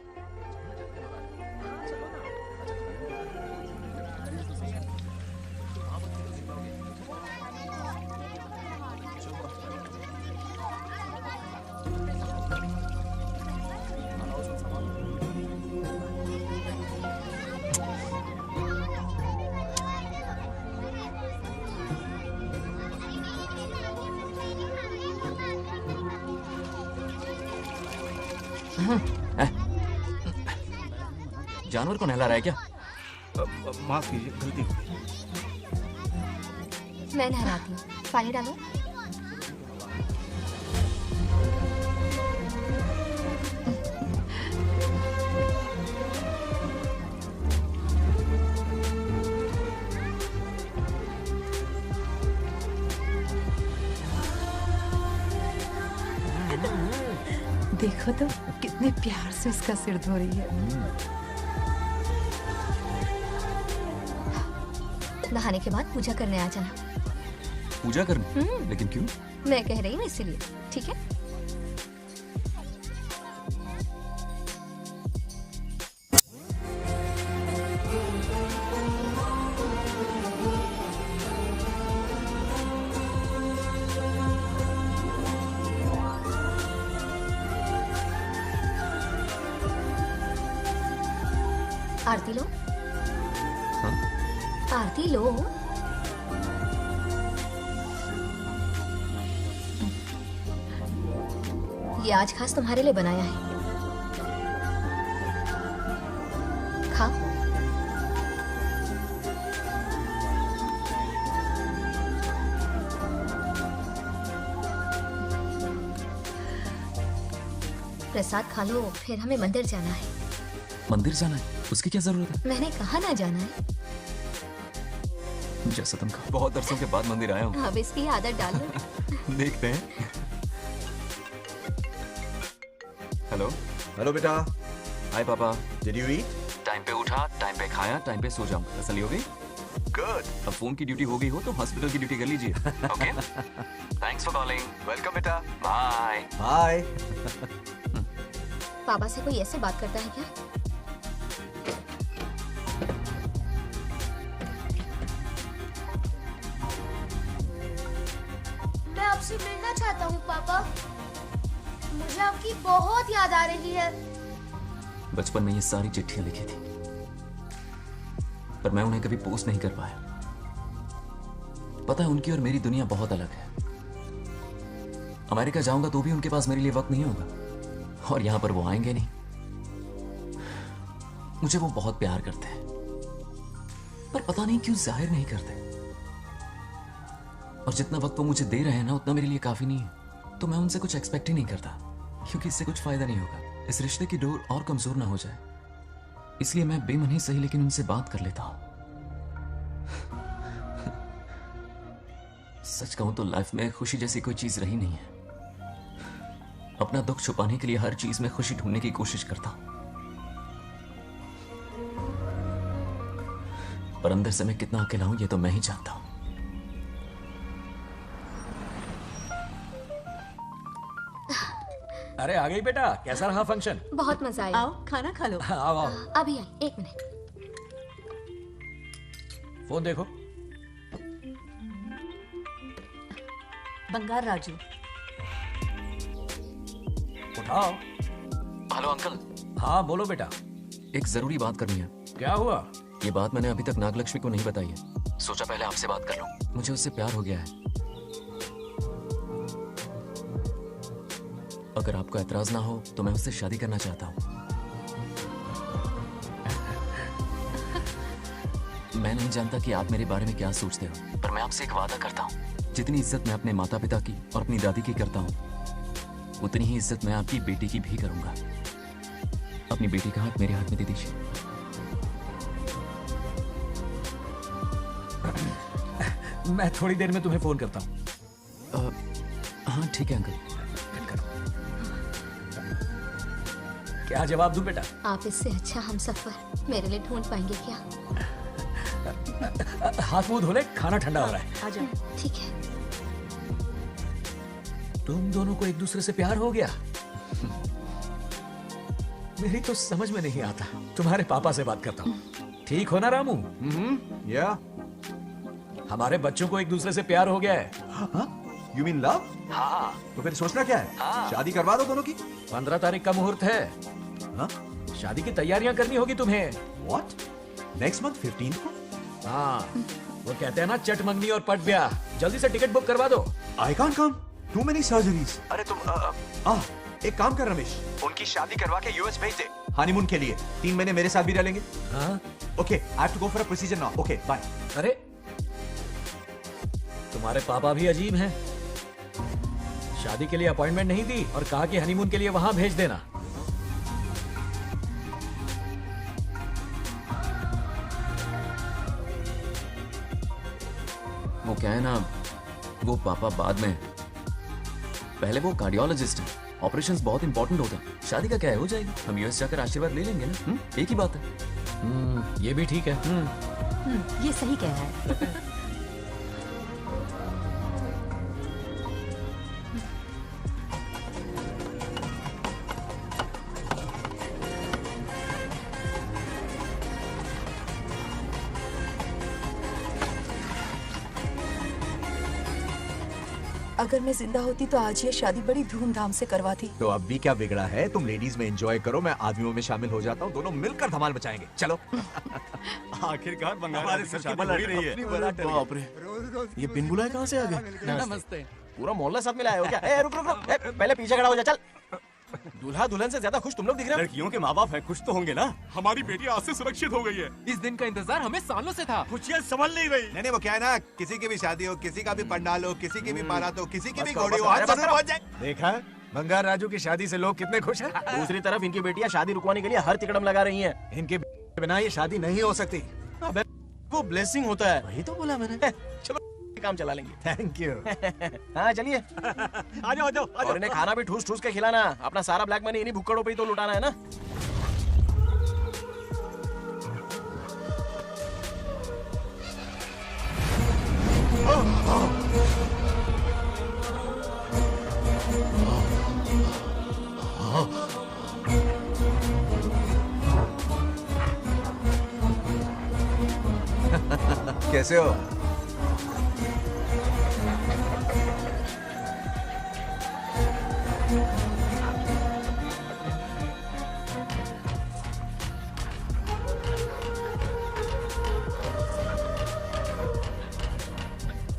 जानवर को नहला रहा है क्या? माफ कीजिए, गलती हो गई। मैं नहलाती हूँ। पानी डालो। देखो तो कितने प्यार से उसका सिर धो रही है। नहाने के बाद पूजा करने आ जाना। पूजा करने? लेकिन क्यों? मैं कह रही हूँ इसीलिए, ठीक है? आरती लो। आरती लो। ये आज खास तुम्हारे लिए बनाया है। खाओ। प्रसाद खा लो, फिर हमें मंदिर जाना है। मंदिर जाना है? उसकी क्या जरूरत है? मैंने कहा ना जाना है। जैसा तुम कहो। बहुत अरसों के बाद मंदिर आया हूँ। अब इसकी आदत डाल लो। देखते हैं। हेलो। हेलो बेटा। हाय पापा। Did you eat? टाइम पे उठा, टाइम पे खाया, टाइम पे सो जाऊंगा। तसल्ली हो गई? गुड। अब फोन की ड्यूटी हो गई हो तो हॉस्पिटल की ड्यूटी कर लीजिए। Okay? Thanks for calling. Welcome बेटा। बाय। बाय। पापा से कोई ऐसे बात करता है क्या? मैं आपसे मिलना चाहता हूँ पापा। मुझे आपकी बहुत याद आ रही है। बचपन में ये सारी चिट्ठियां लिखी थी, पर मैं उन्हें कभी पोस्ट नहीं कर पाया। पता है, उनकी और मेरी दुनिया बहुत अलग है। अमेरिका जाऊंगा तो भी उनके पास मेरे लिए वक्त नहीं होगा, और यहां पर वो आएंगे नहीं। मुझे वो बहुत प्यार करते हैं, पर पता नहीं क्यों जाहिर नहीं करते। और जितना वक्त वो मुझे दे रहे हैं ना, उतना मेरे लिए काफी नहीं है। तो मैं उनसे कुछ एक्सपेक्ट ही नहीं करता, क्योंकि इससे कुछ फायदा नहीं होगा। इस रिश्ते की डोर और कमजोर ना हो जाए, इसलिए मैं बेमन ही सही लेकिन उनसे बात कर लेता हूं। सच कहूं तो लाइफ में खुशी जैसी कोई चीज रही नहीं है। अपना दुख छुपाने के लिए हर चीज में खुशी ढूंढने की कोशिश करता हूं, पर अंदर से मैं कितना अकेला हूं ये तो मैं ही जानता हूं। अरे आ गई बेटा, कैसा रहा फंक्शन? बहुत मजा आया। आओ खाना खा लो। आओ आओ। अभी आई, एक मिनट। फोन देखो। बंगार राजू। उठाओ। Hello uncle. हाँ बोलो बेटा। एक जरूरी बात करनी है। क्या हुआ? ये बात मैंने अभी तक नागलक्ष्मी को नहीं बताई है, सोचा पहले आपसे बात कर लूं। मुझे उससे प्यार हो गया है। अगर आपको एतराज ना हो तो मैं उससे शादी करना चाहता हूं। मैं नहीं जानता कि आप मेरे बारे में क्या सोचते हो, पर मैं आपसे एक वादा करता हूं, जितनी इज्जत मैं अपने माता पिता की और अपनी दादी की करता हूं, उतनी ही इज्जत मैं आपकी बेटी की भी करूंगा। अपनी बेटी का हाथ मेरे हाथ में दे दीजिए। मैं थोड़ी देर में तुम्हें फोन करता हूं। हाँ ठीक है अंकल। क्या जवाब दूं बेटा? आप इससे अच्छा हम सफर मेरे लिए ढूंढ पाएंगे क्या? हाथ मुंह धो ले, खाना ठंडा हो रहा है। आ जाओ। ठीक है। तुम दोनों को एक दूसरे से प्यार हो गया? मेरी तो समझ में नहीं आता। तुम्हारे पापा से बात करता हूँ। ठीक हो ना रामू? या हमारे बच्चों को एक दूसरे से प्यार हो गया है। You mean love? हाँ। तो फिर सोचना क्या है? हाँ। शादी करवा दो दोनों की। 15 तारीख का मुहूर्त है। हाँ? शादी की तैयारियां करनी होगी तुम्हें। What? नेक्स्ट मंथ 15 को? हाँ, वो कहते हैं ना चट मंगनी और पट ब्याह। जल्दी से टिकट बुक करवा दो। I can't come. Too many surgeries. अरे तुम एक काम कर रमेश, उनकी शादी करवा के यूएस भेज दे हनीमून के लिए। 3 महीने मेरे साथ भी रह लेंगे। हाँ? Okay, I have to go for a procedure now. Okay, bye. अरे तुम्हारे पापा भी अजीब हैं। शादी के लिए अपॉइंटमेंट नहीं दी और कहा कि हनीमून के लिए वहां भेज देना। वो क्या है ना, वो पापा बाद में, पहले वो कार्डियोलॉजिस्ट है। ऑपरेशंस बहुत इंपॉर्टेंट होते हैं। शादी का क्या है, हो जाएगी। हम यूएस जाकर आशीर्वाद ले लेंगे ना। एक ही बात है। ये भी ठीक है। ये सही कह रहा है। अगर मैं जिंदा होती तो आज ये शादी बड़ी धूमधाम से करवाती। तो अब भी क्या बिगड़ा है? तुम लेडीज में एंजॉय करो, मैं आदमियों में शामिल हो जाता हूँ। दोनों मिलकर धमाल मचाएंगे। चलो। आखिरकार बंगाल हमारे सर की बल रही है। बाप रे, ये बिन बुलाए कहाँ से आ गए? नमस्ते। पूरा मोहल्ला साथ में लाए हो क्या? ए, रुक रुक रुक, ए, पहले पीछे खड़ा हो जा। चल। दूल्हा दुल्हन से ज्यादा खुश तुम लोग दिख रहे हो। लड़कियों के माँ बाप है, खुश तो होंगे ना। हमारी बेटी आज से सुरक्षित हो गई है। इस दिन का इंतजार हमें सालों से था। खुशियाँ संभल नहीं रही। नहीं वो क्या है ना, किसी की भी शादी हो, किसी का भी पंडाल हो, किसी की भी बारात हो, किसी की भी घोड़ी हो, बस आज करो। जरूर पहुंच जाए। देखा बंगार राजू की शादी से लोग कितने खुश हैं। दूसरी तरफ इनकी बेटियां शादी रुकवाने के लिए हर तिकड़म लगा रही हैं। इनके बिना ये शादी नहीं हो सकती। अबे वो ब्लेसिंग होता है। वही तो बोला मैंने। चलो काम चला लेंगे। Thank you. हाँ चलिए। आ जाओ आ जाओ। और इन्हें खाना भी ठूस ठूस के खिलाना। अपना सारा ब्लैक मनी इन्हीं भुक्कड़ों पे ही तो लुटाना है ना। कैसे हो?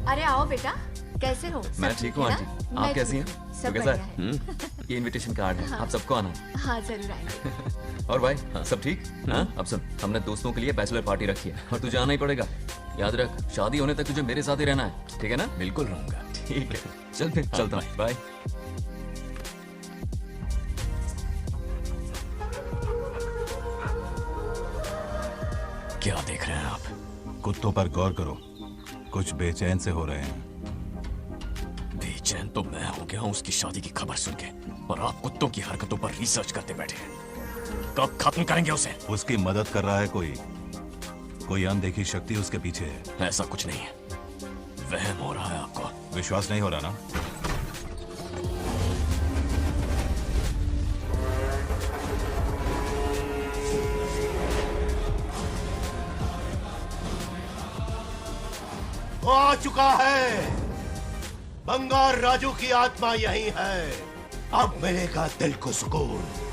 अरे आओ बेटा, कैसे हो? मैं सब ठीक हूँ है आंटी। ना? आप मैं कैसी ठीक हैं? हूँ। सब कैसा बढ़िया है। ये इनविटेशन कार्ड है, हाँ। आप सबको आना है। हाँ जरूर आएंगे। और भाई सब ठीक? हाँ अब सुन, हमने दोस्तों के लिए बैचलर पार्टी रखी है और तुझे आना ही पड़ेगा। याद रख, शादी होने तक तुझे मेरे साथ ही रहना है, ठीक है ना? बिल्कुल रहूंगा। ठीक है, चल फिर चलता हूँ, बाय। क्या देख रहे हैं आप? कुत्तों पर गौर करो, कुछ बेचैन से हो रहे हैं। बेचैन तो मैं हो गया हूँ उसकी शादी की खबर सुन के, और आप कुत्तों की हरकतों पर रिसर्च करते बैठे हैं। कब खत्म करेंगे उसे? उसकी मदद कर रहा है कोई अनदेखी शक्ति उसके पीछे है। ऐसा कुछ नहीं है, वहम हो रहा है आपको। विश्वास नहीं हो रहा ना? वो आ चुका है। बंगार राजू की आत्मा यही है। अब मिलेगा दिल को सुकून।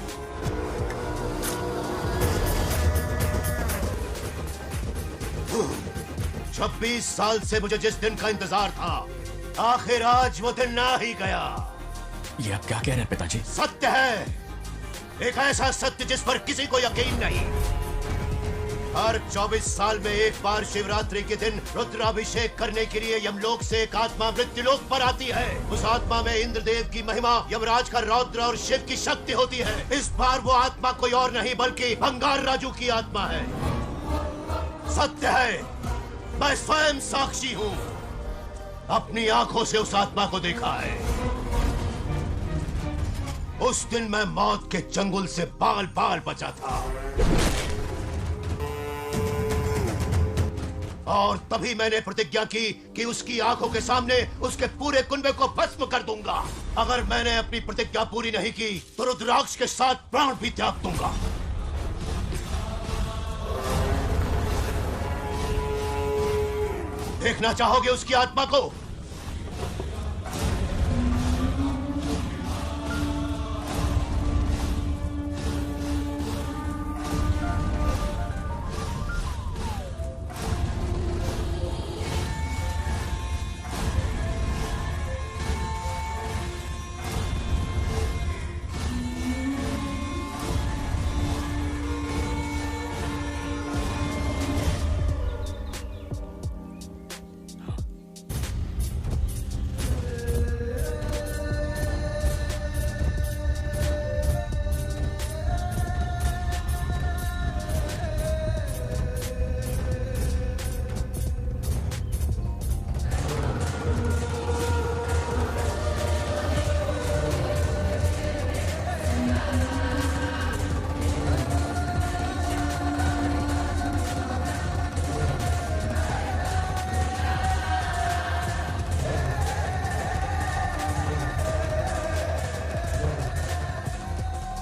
छब्बीस साल से मुझे जिस दिन का इंतजार था, आखिर आज वो दिन ना ही गया। ये आप क्या कह रहे हैं पिताजी? सत्य है, एक ऐसा सत्य जिस पर किसी को यकीन नहीं। हर 24 साल में एक बार शिवरात्रि के दिन रुद्राभिषेक करने के लिए यमलोक से एक आत्मा मृत्युलोक पर आती है। उस आत्मा में इंद्रदेव की महिमा, यमराज का रौद्र और शिव की शक्ति होती है। इस बार वो आत्मा कोई और नहीं बल्कि बंगार राजू की आत्मा है। सत्य है, मैं स्वयं साक्षी हूँ। अपनी आंखों से उस आत्मा को देखा है। उस दिन मैं मौत के चंगुल से बाल बाल बचा था, और तभी मैंने प्रतिज्ञा की कि उसकी आंखों के सामने उसके पूरे कुनबे को भस्म कर दूंगा। अगर मैंने अपनी प्रतिज्ञा पूरी नहीं की तो रुद्राक्ष के साथ प्राण भी त्याग दूंगा। देखना चाहोगे उसकी आत्मा को?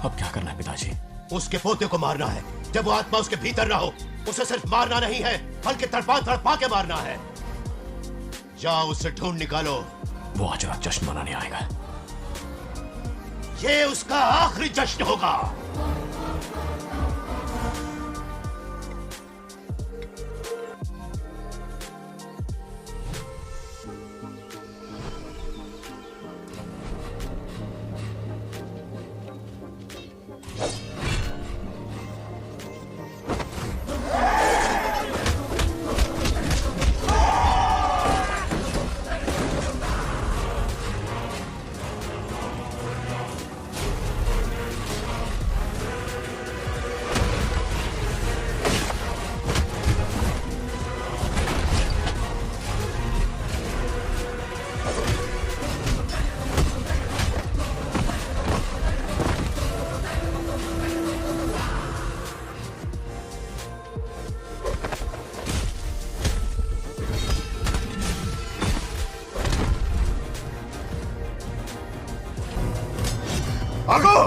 अब क्या करना है पिताजी? उसके पोते को मारना है। जब वो आत्मा उसके भीतर ना हो, उसे सिर्फ मारना नहीं है बल्कि तड़पा तड़पा के मारना है। जाओ उसे ढूंढ निकालो। वो आज रात जश्न मनाने आएगा। ये उसका आखिरी जश्न होगा। ఆగు!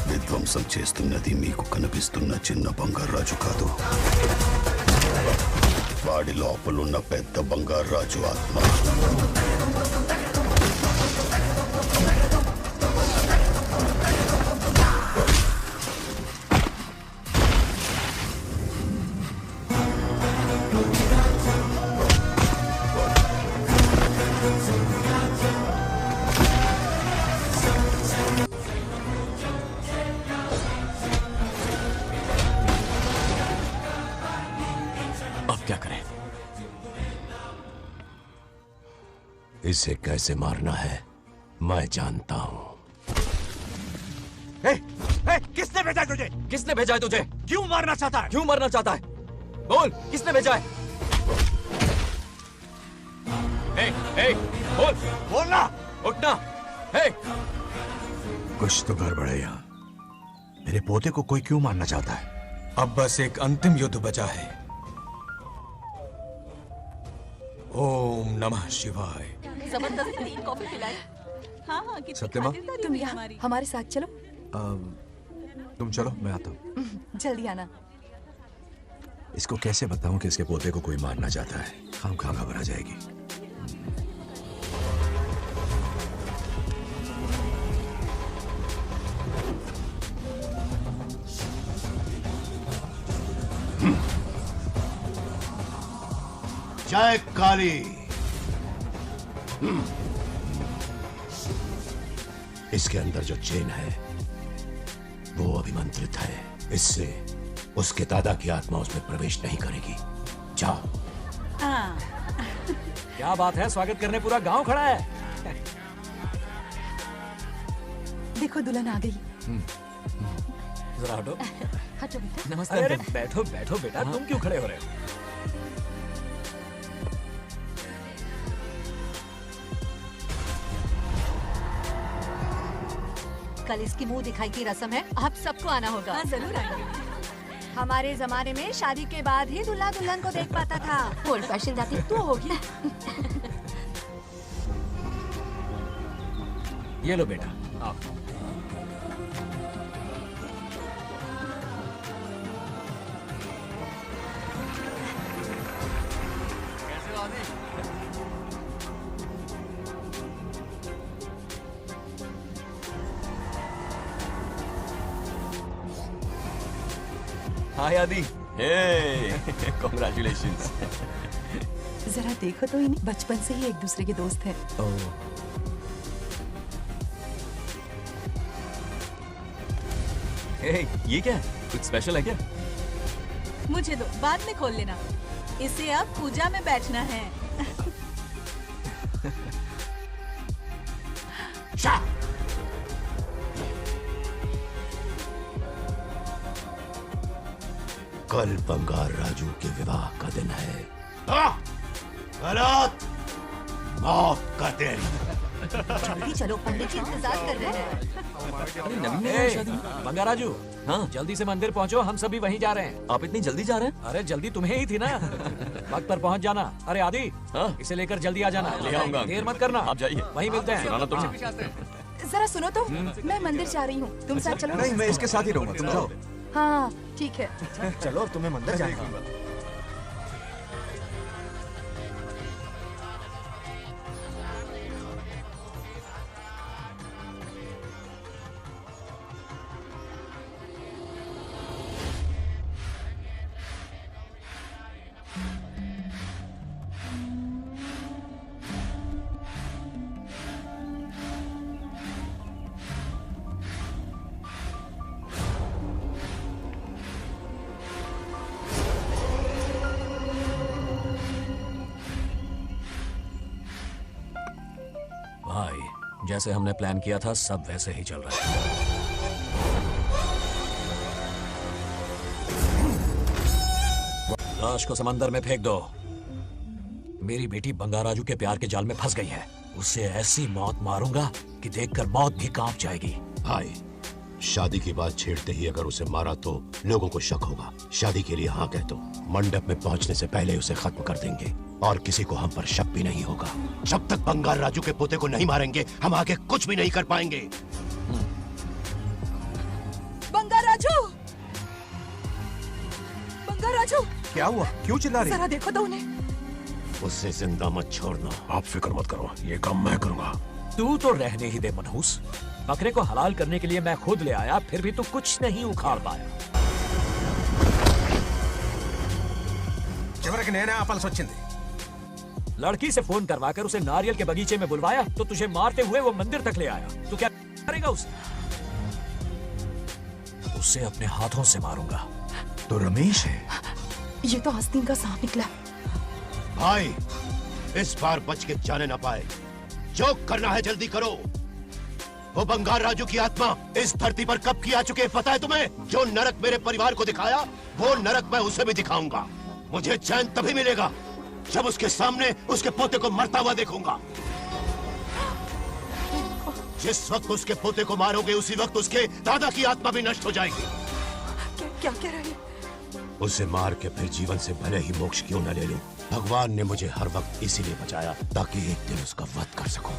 విధ్వంసం చేస్తున్నది మీకు కనిపిస్తున్న చిన్న బంగారాజు కాదు, వాడి లోపలున్న పెద్ద బంగారాజు ఆత్మ. इसे कैसे मारना है मैं जानता हूँ। किसने भेजा है तुझे? किसने भेजा है तुझे? क्यों मारना चाहता है? क्यों मारना चाहता है? बोल, किसने भेजा है? बोल, बोलना, उठना। कुछ तो गड़बड़ है यहाँ। मेरे पोते को कोई क्यों मारना चाहता है? अब बस एक अंतिम युद्ध बचा है। ओम नमः शिवाय। जबरदस्ती 3 कॉफी पिलाई। हाँ हाँ सत्यमा? तुम यहाँ हमारे साथ चलो। तुम चलो, मैं आता हूँ। जल्दी आना। इसको कैसे बताऊं कि इसके पोते को कोई मारना चाहता है? खाम खा घबरा जाएगी। जय काली। इसके अंदर जो चेन है वो अभिमंत्रित है। इससे उसके दादा की आत्मा उसमें प्रवेश नहीं करेगी। जाओ। क्या बात है, स्वागत करने पूरा गांव खड़ा है। देखो दुल्हन आ गई। जरा हटो। हटो बेटा। नमस्ते। अरे बैठो बैठो बेटा, तुम क्यों खड़े हो रहे हो? कल इसकी मुंह दिखाई की रस्म है, आप सबको आना होगा। हाँ, जरूर आएंगे। हमारे जमाने में शादी के बाद ही दूल्हा दुल्हन को देख पाता था। ओल्ड फैशन जाती तू होगी। ये लो बेटा, आओ। हाय आदि। कॉन्ग्रेचुलेशंस। जरा देखो तो इन्हें, बचपन से ही एक दूसरे के दोस्त हैं। ये क्या है? कुछ स्पेशल है क्या? मुझे दो, बाद में खोल लेना। इसे अब पूजा में बैठना है। कल बंगार राजू के विवाह का दिन है। गलत, मौत का दिन। जल्दी चलो, पंडित जी इंतजार कर रहे हैं। बंगाराजू, हाँ जल्दी से मंदिर पहुँचो, हम सभी वहीं जा रहे हैं। आप इतनी जल्दी जा रहे हैं? अरे जल्दी तुम्हें ही थी ना। वक्त पर पहुँच जाना। अरे आदि, इसे लेकर जल्दी आ जाना। ले आऊंगा। देर मत करना। आप जाइए, वहीं मिलते हैं। सुनाना तुम। जरा सुनो तो, मैं मंदिर जा रही हूँ, तुम साथ चलो। नहीं, मैं इसके साथ ही रहूंगा, तुम जाओ। हाँ ठीक है। चलो, तुम्हें मंदिर जाना है। भाई, जैसे हमने प्लान किया था सब वैसे ही चल रहा है। लाश को समंदर में फेंक दो। मेरी बेटी बंगाराजू के प्यार के जाल में फंस गई है। उसे ऐसी मौत मारूंगा कि देखकर मौत भी कांप जाएगी। भाई, शादी की बात छेड़ते ही अगर उसे मारा तो लोगों को शक होगा। शादी के लिए हाँ कह दो, मंडप में पहुंचने से पहले उसे खत्म कर देंगे और किसी को हम पर शक भी नहीं होगा। जब तक बंगार राजू के पोते को नहीं मारेंगे हम आगे कुछ भी नहीं कर पाएंगे। बंगार राजू, बंगार राजू, क्या हुआ? क्यों चिल्ला रही? जरा देखो तो उन्हें। उसे जिंदा मत छोड़ना। आप फिक्र मत करो, ये काम मैं करूंगा। तू तो रहने ही दे मनहूस। बकरे को हलाल करने के लिए मैं खुद ले आया, फिर भी तू कुछ नहीं उखाड़ पाया। చివరికి నేనే ఆపాల్సి వచ్చింది। लड़की से फोन करवाकर उसे नारियल के बगीचे में बुलवाया तो तुझे मारते हुए वो मंदिर तक ले आया। तू क्या करेगा उसे? उसे अपने हाथों से मारूंगा। तो रमेश है। ये तो आस्तीन का सांप निकला। भाई, इस बार बच के जाने ना पाए जो करना है जल्दी करो। वो बंगार राजू की आत्मा इस धरती पर कब की आ चुके पता है तुम्हें? जो नरक मेरे परिवार को दिखाया वो नरक मैं उसे भी दिखाऊंगा। मुझे चैन तभी मिलेगा जब उसके सामने उसके पोते को मरता हुआ देखूंगा। जिस वक्त उसके पोते को मारोगे उसी वक्त उसके दादा की आत्मा भी नष्ट हो जाएगी। क्या कह रहे हैं? उसे मार के फिर जीवन से भले ही मोक्ष क्यों न ले लूं, भगवान ने मुझे हर वक्त इसीलिए बचाया ताकि एक दिन उसका वध कर सकूं।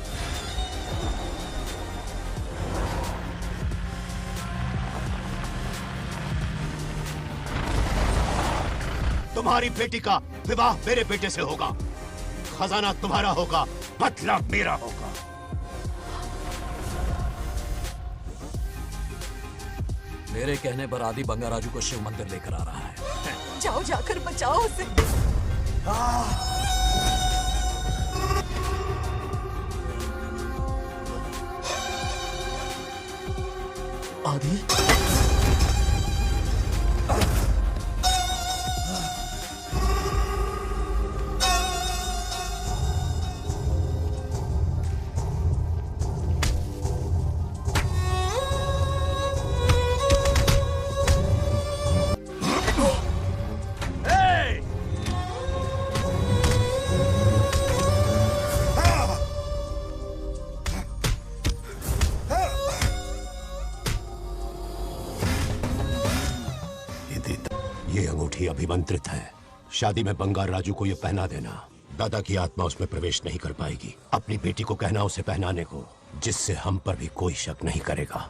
तुम्हारी बेटी का विवाह मेरे बेटे से होगा, खजाना तुम्हारा होगा, बदला मेरा होगा। मेरे कहने पर आदि बंगाराजू को शिव मंदिर लेकर आ रहा है। जाओ, जाकर बचाओ उसे। आदि, ये अंगूठी अभिमंत्रित है। शादी में बंगार राजू को ये पहना देना। दादा की आत्मा उसमें प्रवेश नहीं कर पाएगी। अपनी बेटी को कहना उसे पहनाने को, जिससे हम पर भी कोई शक नहीं करेगा।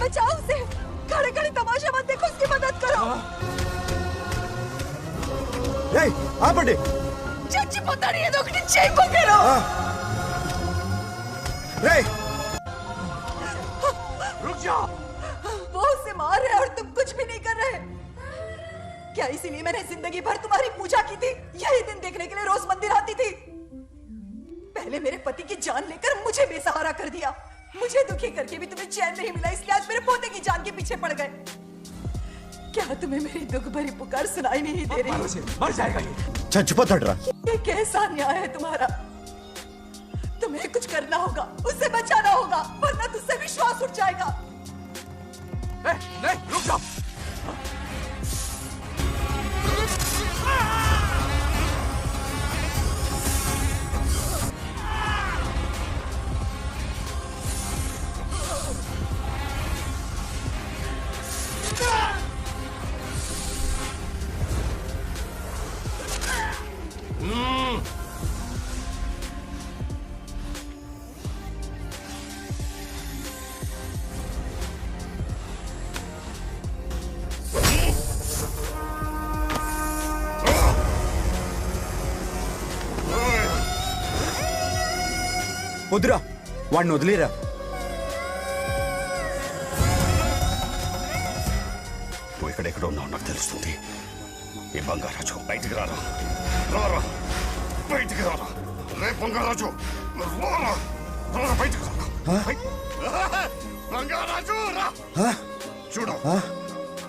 बचाओ उसे। खड़े खड़े तमाशा मत देखो, उसकी मदद करो। आ बड़े चच्ची पता नहीं है दोगनी चेक को करो। रुक जाओ। वो उसे मार रहे और तुम कुछ भी नहीं कर रहे। क्या इसीलिए मैंने जिंदगी भर तुम्हारी पूजा की थी? यही दिन देखने के लिए रोज मंदिर आती थी। पहले मेरे पति की जान लेकर मुझे बेसहारा कर दिया। मुझे दुखी करके भी तुम्हें चैन नहीं मिला, इसलिए आज मेरे पोते की जान के पीछे पड़ गए। क्या तुम्हें मेरी दुख भरी पुकार सुनाई नहीं दे रही? मर जाएगा ये। चुप हट रहा। ये कैसा न्याय है तुम्हारा? तुम्हें कुछ करना होगा, उसे बचाना होगा, वरना तुझसे विश्वास उठ जाएगा। नहीं, रुक जाओ। వదిరా వాడిని వదిలేరా. నువ్వు ఎక్కడెక్కడ ఉన్నావు నాకు తెలుస్తుంది. ఈ బంగారాజు బయటికి రారా, రారా బయటికి రారా. రే బంగారాజు రారా, రారా బయటికి రారా. బంగారాజు రా. చూడు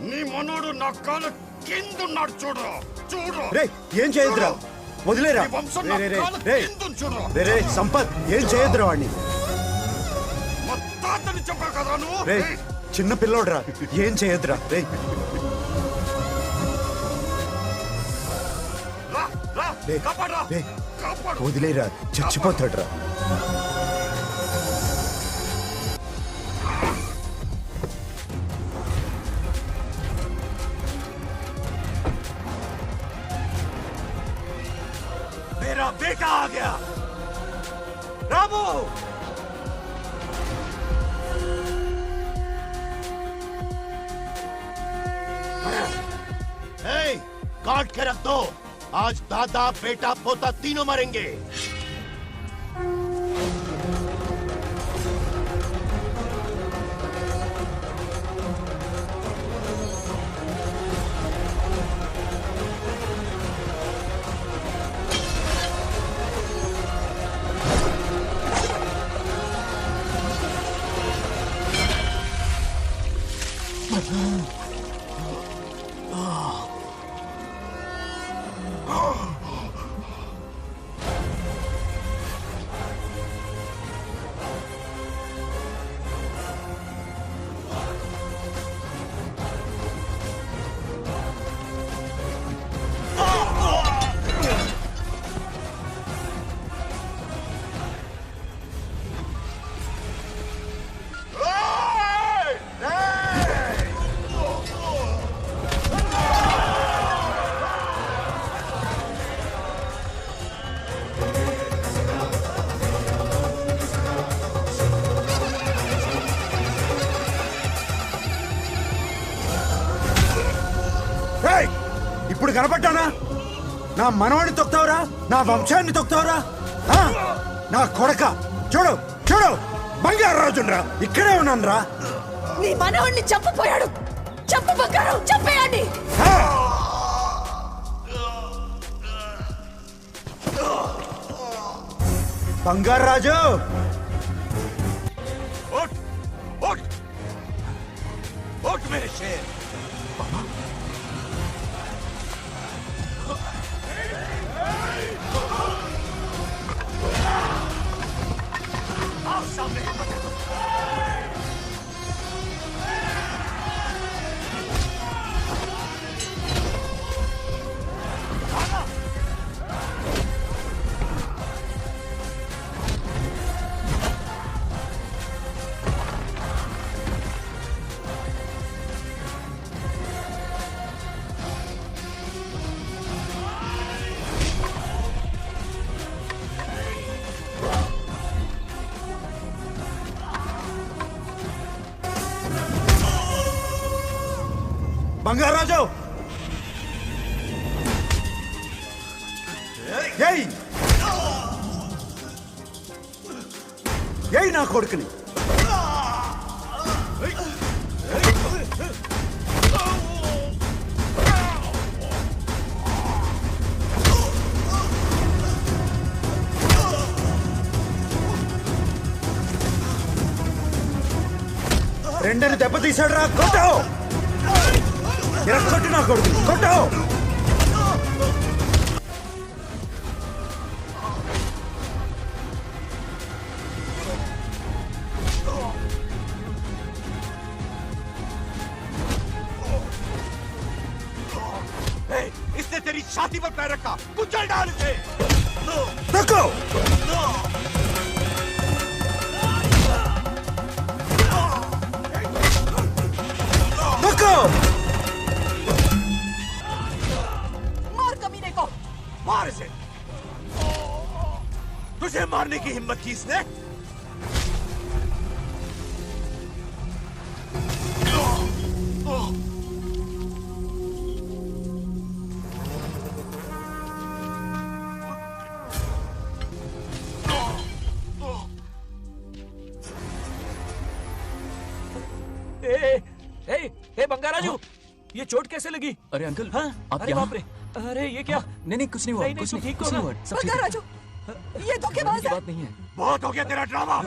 నీ మనోడు నా కాళ్ళ కిందున్నాడు. చూడు చూడు. రే ఏం చేయొద్దురా, వదిలేరా. రే సంపత్ ఏం చేయొద్దురా వాడిని. రే చిన్న పిల్లోడ్రా, ఏం చేయొద్దురా. రే వదిలేరా, చచ్చిపోతాడురా. मेरा बेटा आ गया। रामू काट के रख दो। आज दादा बेटा पोता तीनों मरेंगे। కనపడ్డానా? నా మనవాడిని తొక్తావురా? నా వంశాన్ని తొక్తావురా? నా కొడక చూడు చూడు, బంగారు రాజురా, ఇక్కడే ఉన్నాను రా. నీ మనవాడిని చంపపోయాడు. చంపు బంగారం, చంపేయండి. బంగారు రాజు, उठ मेरे शेर। आओ सामने। బంగారాజు, ఏయ్ ఏయ్ నా కొడుకుని. రెండని దెబ్బతీశాడు రా, కొట్టు కొట్టు నా కొడుకు, కొట్టు. इसने तेरी छाती पर पैर रखा, कुचल डाल इसे। देखो देखो, मार कमीने को, मार इसे। तुझे मारने की हिम्मत की इसने? बंगाराजू, ये चोट कैसे लगी? अरे अंकल, हाँ? आप अरे यहाँ? बाप रे, अरे ये क्या? नहीं कुछ नहीं हुआ, नहीं, कुछ तू नहीं, ठीक कुछ हो नहीं ना? हुआ, सब ठीक है। बंगाराजू, ये धोखेबाज है। बात नहीं है। बहुत हो गया तेरा ड्रामा।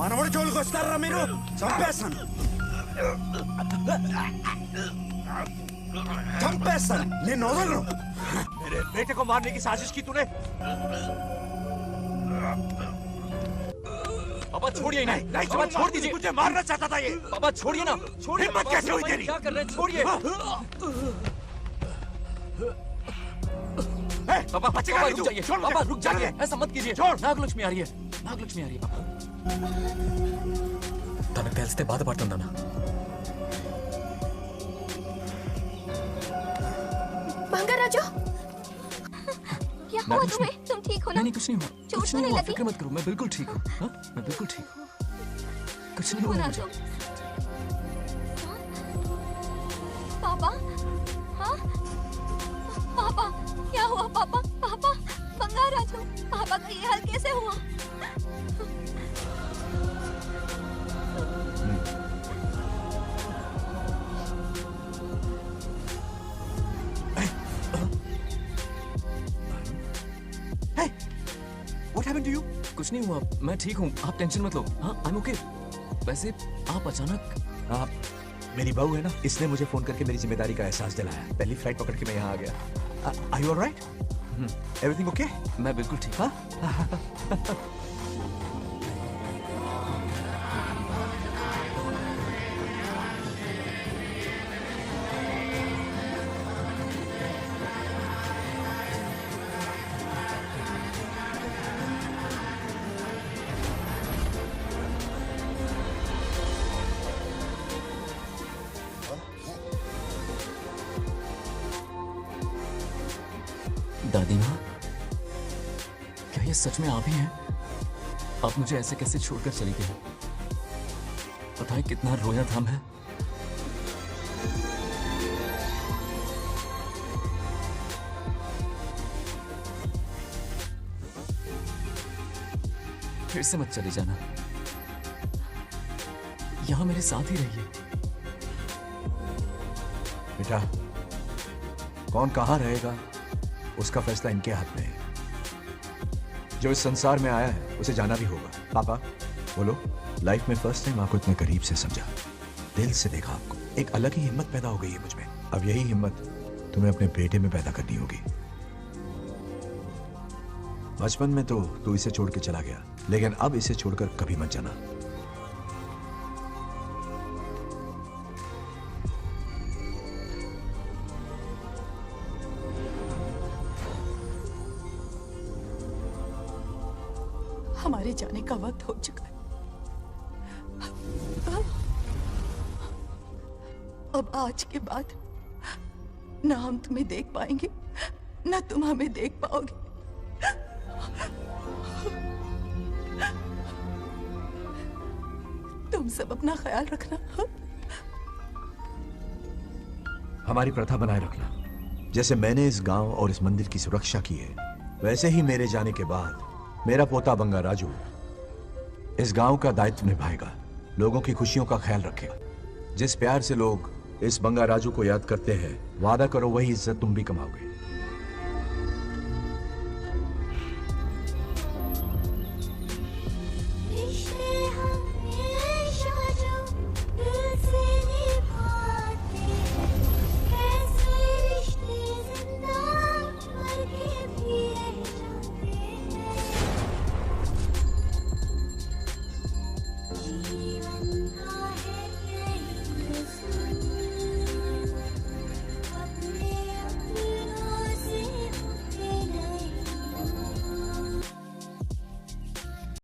మనవడి జోలికి వస్తారా మీరు? చంపేస్తాను, చంపేస్తాను, నేను వదలను. मेरे बेटे को मारने की साजिश की तूने? पापा छोड़िए इन्हें। नहीं, पापा छोड़ दीजिए। मुझे मारना चाहता था ये। पापा छोड़िए ना, छोड़िए। हिम्मत कैसे हुई तेरी? क्या कर रहे हैं? छोड़िए। पापा बचेगा पापा नहीं रुक तू। जाइए, छोड़ मुझे। पापा रुक छोड़ जाइए, मुझे। ऐसा मत कीजिए। छोड़। नागलक्ष्मी आ रही है, नागलक्ष्मी आ रही है पापा। తనకు తెలిస్తే బాధపడుతుందన్నా. बंगाराजू, क्या हुआ तुम्हें? तुम ठीक हो ना? नहीं कुछ नहीं हुआ, चोट कुछ तो नहीं नहीं हुआ, लगी? फिक्र मत करो, मैं बिल्कुल ठीक हूँ। हाँ, मैं बिल्कुल ठीक हूँ, कुछ नहीं हुआ मुझे। पापा, हाँ? पापा, क्या हुआ पापा? पापा, बंगाराजू, पापा का ये हाल कैसे हुआ? What happened to you? कुछ नहीं हुआ, मैं ठीक हूँ, आप टेंशन मत लो। हाँ, I'm okay। वैसे आप अचानक मेरी बहू है ना, इसने मुझे फोन करके मेरी जिम्मेदारी का एहसास दिलाया। पहली फ्लाइट पकड़ के मैं यहाँ आ गया। Are you all right? Everything okay? मैं बिल्कुल ठीक। हाँ? दादी माँ, क्या ये सच में आप ही हैं? आप मुझे ऐसे कैसे छोड़कर चली गई? पता है कितना रोया था मैं। फिर से मत चले जाना, यहां मेरे साथ ही रहिए। बेटा, कौन कहां रहेगा उसका फैसला इनके हाथ में है। जो इस संसार में आया है उसे जाना भी होगा। पापा बोलो, लाइफ में फर्स्ट टाइम आपको इतने करीब से समझा, दिल से देखा आपको, एक अलग ही हिम्मत पैदा हो गई है मुझ में। अब यही हिम्मत तुम्हें अपने बेटे में पैदा करनी होगी। बचपन में तो तू इसे छोड़ के चला गया, लेकिन अब इसे छोड़कर कभी मत जाना। हमारे जाने का वक्त हो चुका है। अब आज के बाद ना हम तुम्हें देख पाएंगे, ना तुम हमें देख पाओगे। तुम सब अपना ख्याल रखना। हमारी प्रथा बनाए रखना। जैसे मैंने इस गांव और इस मंदिर की सुरक्षा की है, वैसे ही मेरे जाने के बाद मेरा पोता बंगा राजू इस गांव का दायित्व निभाएगा, लोगों की खुशियों का ख्याल रखेगा। जिस प्यार से लोग इस बंगा राजू को याद करते हैं, वादा करो वही इज्जत तुम भी कमाओगे।